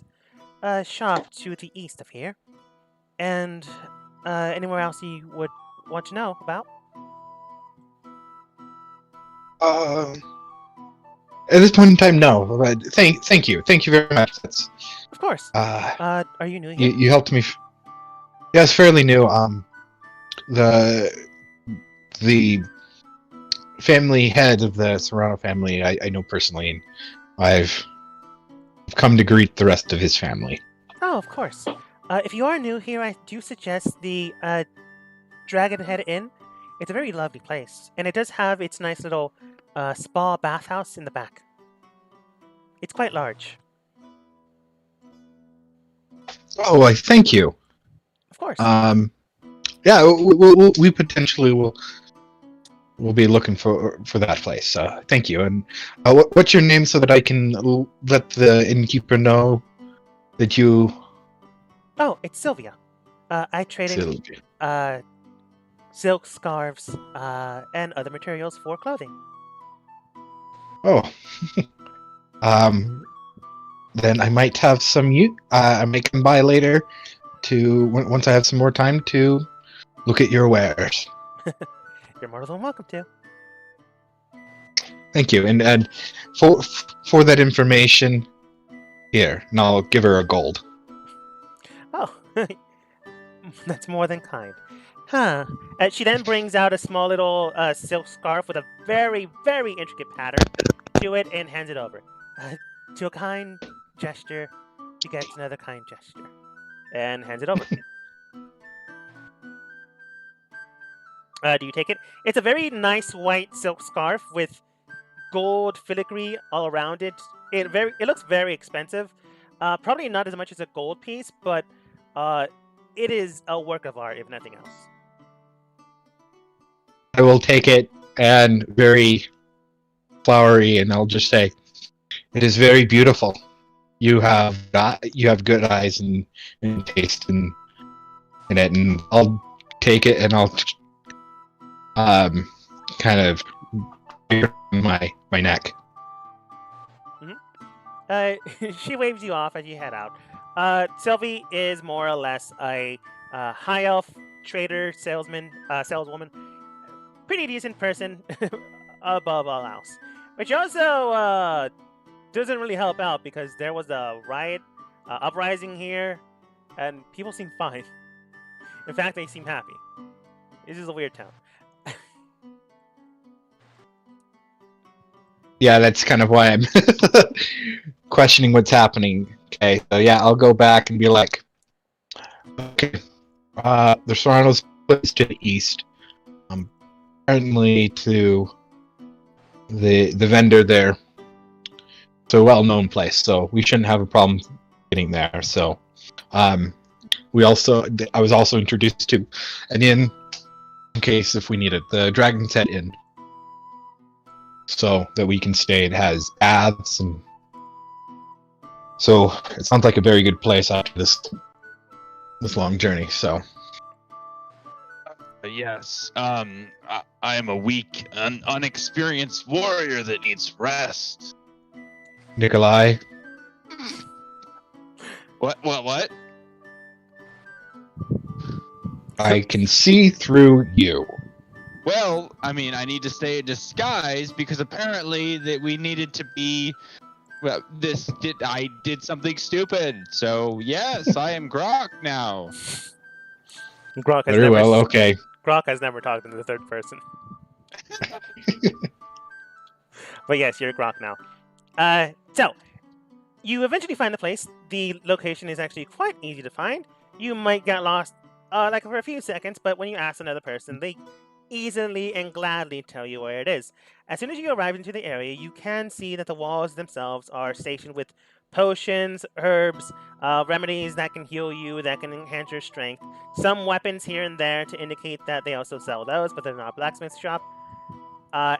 shop to the east of here. And anywhere else you would want to know about?"
At this point in time, no. But thank you very much. That's
Of course. Are you new here?
you helped me. Yes, fairly new. The family head of the Serrano family, I know personally, and I've come to greet the rest of his family.
Oh, of course. If you are new here, I do suggest the Dragonhead Inn. It's a very lovely place, and it does have its nice little spa bathhouse in the back. It's quite large.
Oh, I thank you.
Of course.
Yeah, we potentially will be looking for that place. Thank you. And what's your name so that I can let the innkeeper know that you?
Oh, it's Sylvia. I trade in silk scarves and other materials for clothing.
Oh. then I might have some I may come by later to once I have some more time to look at your wares.
You're more than welcome to.
Thank you, and for that information, here, and I'll give her a gold.
Oh, that's more than kind. Huh. She then brings out a small little silk scarf with a very, very intricate pattern to it and hands it over. To a kind gesture, begets another kind gesture. And hands it over. Do you take it? It's a very nice white silk scarf with gold filigree all around it. It looks very expensive. Probably not as much as a gold piece, but it is a work of art, if nothing else.
I will take it, and very flowery, and I'll just say, "It is very beautiful. You have good eyes and taste in it." And I'll take it, and I'll kind of my neck.
She waves you off as you head out. Sylvie is more or less a high elf trader, saleswoman. Pretty decent person, above all else. Which also doesn't really help out because there was a uprising here, and people seem fine. In fact, they seem happy. This is a weird town.
Yeah, that's kind of why I'm questioning what's happening. Okay, so yeah, I'll go back and be like, okay, the Serrano's place to the east. Apparently to the vendor there. It's a well-known place, so we shouldn't have a problem getting there. So, I was also introduced to an inn in case if we need it, the Dragon's Head Inn. So that we can stay. It has baths, and so it sounds like a very good place after this long journey. So
yes, I am a weak, unexperienced warrior that needs rest.
Nikolai,
What?
I can see through you.
Well, I mean, I need to stay in disguise because apparently that we needed to be. Well, I did something stupid. So yes, I am Grok now.
Grok has
Very well. Okay.
Grok has never talked in the third person. But yes, you're Grok now. So you eventually find the place. The location is actually quite easy to find. You might get lost, like for a few seconds, but when you ask another person, they easily and gladly tell you where it is. As soon as you arrive into the area, you can see that the walls themselves are stationed with potions, herbs, remedies that can heal you, that can enhance your strength. Some weapons here and there to indicate that they also sell those, but they're not a blacksmith shop.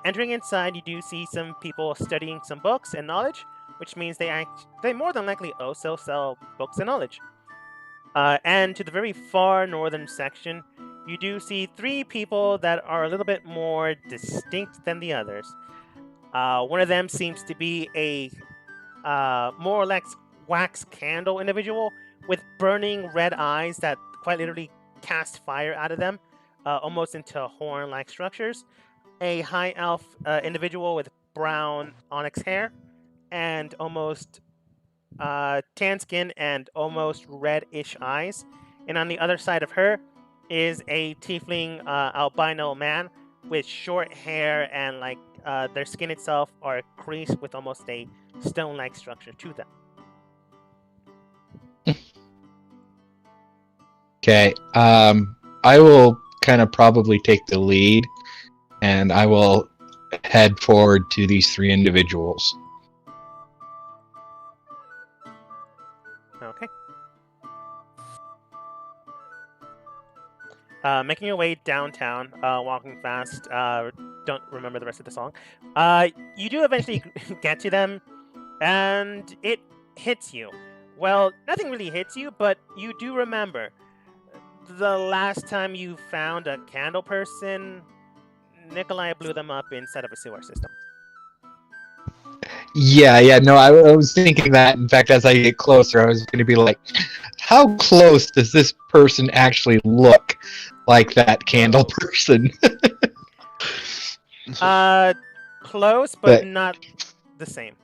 Entering inside, you do see some people studying some books and knowledge, which means they more than likely also sell books and knowledge. And to the very far northern section, you do see 3 people that are a little bit more distinct than the others. One of them seems to be a more or less wax candle individual with burning red eyes that quite literally cast fire out of them, almost into horn-like structures. A high elf individual with brown onyx hair and almost tan skin and almost reddish eyes. And on the other side of her is a tiefling albino man with short hair and their skin itself are creased with almost a stone-like structure to them.
Okay. I will kind of probably take the lead, and I will head forward to these 3 individuals.
Okay. Making your way downtown, walking fast. Don't remember the rest of the song. You do eventually get to them, and it hits you. Well, nothing really hits you, but you do remember the last time you found a candle person, Nikolai blew them up inside of a sewer system.
Yeah, no, I was thinking that. In fact, as I get closer, I was going to be like, how close does this person actually look like that candle person?
Close, but
But
not the same.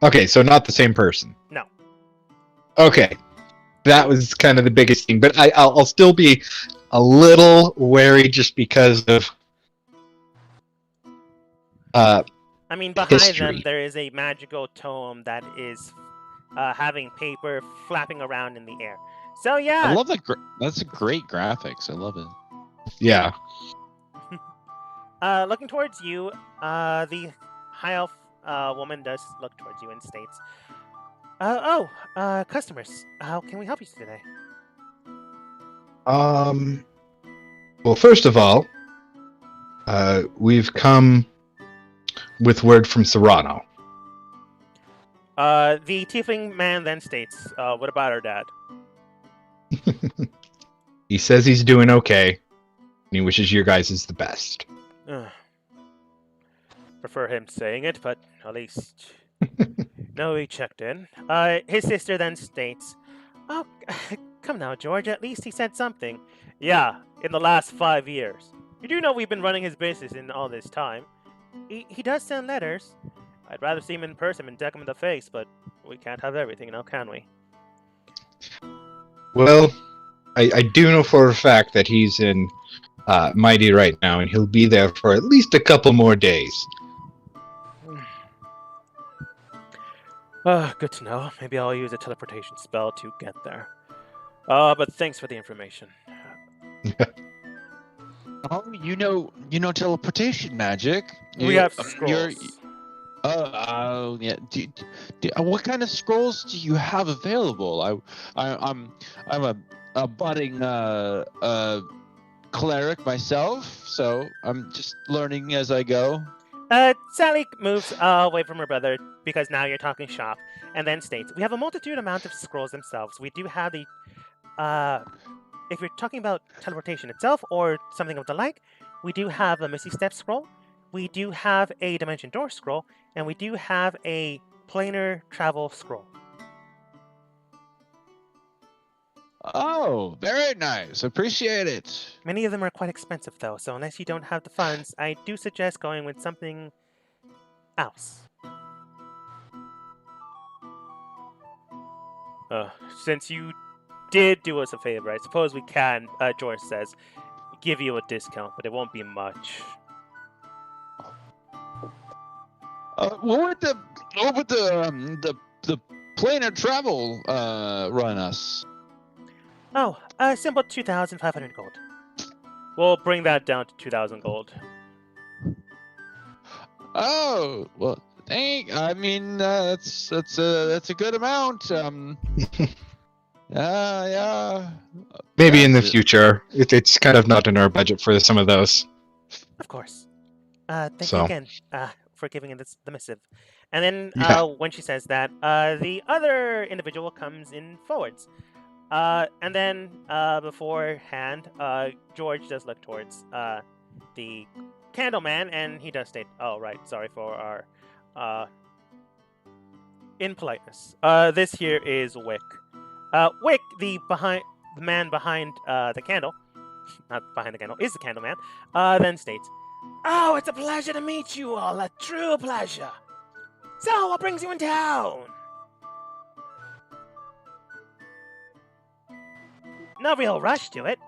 okay, so not the same person.
No.
Okay, that was kind of the biggest thing, but I'll still be a little wary just because of
I mean, behind them
history.
there is a magical tome that is having paper flapping around in the air. So
I
yeah,
love that. That's great graphics. I love it.
Yeah.
looking towards you, the high elf woman does look towards you and states, customers, how can we help you today?
Well, first of all, we've come with word from Serrano.
The tiefling man then states, what about our dad?
He says he's doing okay, and he wishes your guys is the best.
Prefer him saying it, but at least no, he checked in. His sister then states, "Oh, come now, George. At least he said something." Yeah, in the last 5 years. You do know we've been running his business in all this time. He does send letters. I'd rather see him in person and deck him in the face, but we can't have everything now, can we?
Well, I do know for a fact that he's in Mighty right now, and he'll be there for at least a couple more days.
Good to know. Maybe I'll use a teleportation spell to get there. But thanks for the information.
Oh, you know teleportation magic.
We
You-
have
you're-
scrolls.
Yeah. What kind of scrolls do you have available? I'm a budding cleric myself, so I'm just learning as I go.
Sally moves away from her brother because now you're talking shop, and then states, "We have a multitude amount of scrolls themselves. We do have the, if you're talking about teleportation itself or something of the like, we do have a Misty Step scroll, we do have a Dimension Door scroll, and we do have a Planar Travel scroll."
Oh, very nice. Appreciate it.
Many of them are quite expensive, though, so unless you don't have the funds, I do suggest going with something else. Since you did do us a favor, I suppose we can, George says, give you a discount, but it won't be much.
What would the planar travel run us?
Oh, a simple 2,500 gold. We'll bring that down to 2,000 gold.
Oh, well, I mean, that's a good amount. Yeah.
Maybe in the
That's it.
future. It's kind of not in our budget for some of those.
Of course. Thank
So.
you again for giving us the missive. And then
Yeah.
when she says that, the other individual comes in forwards. And then beforehand, George does look towards the Candleman, and he does state, "Oh, right, sorry for our impoliteness. This here is Wick. Wick, the man behind the candle, not behind the candle, is the Candleman. Then states, "Oh, it's a pleasure to meet you all, a true pleasure. So, what brings you in town?" "No real rush to it.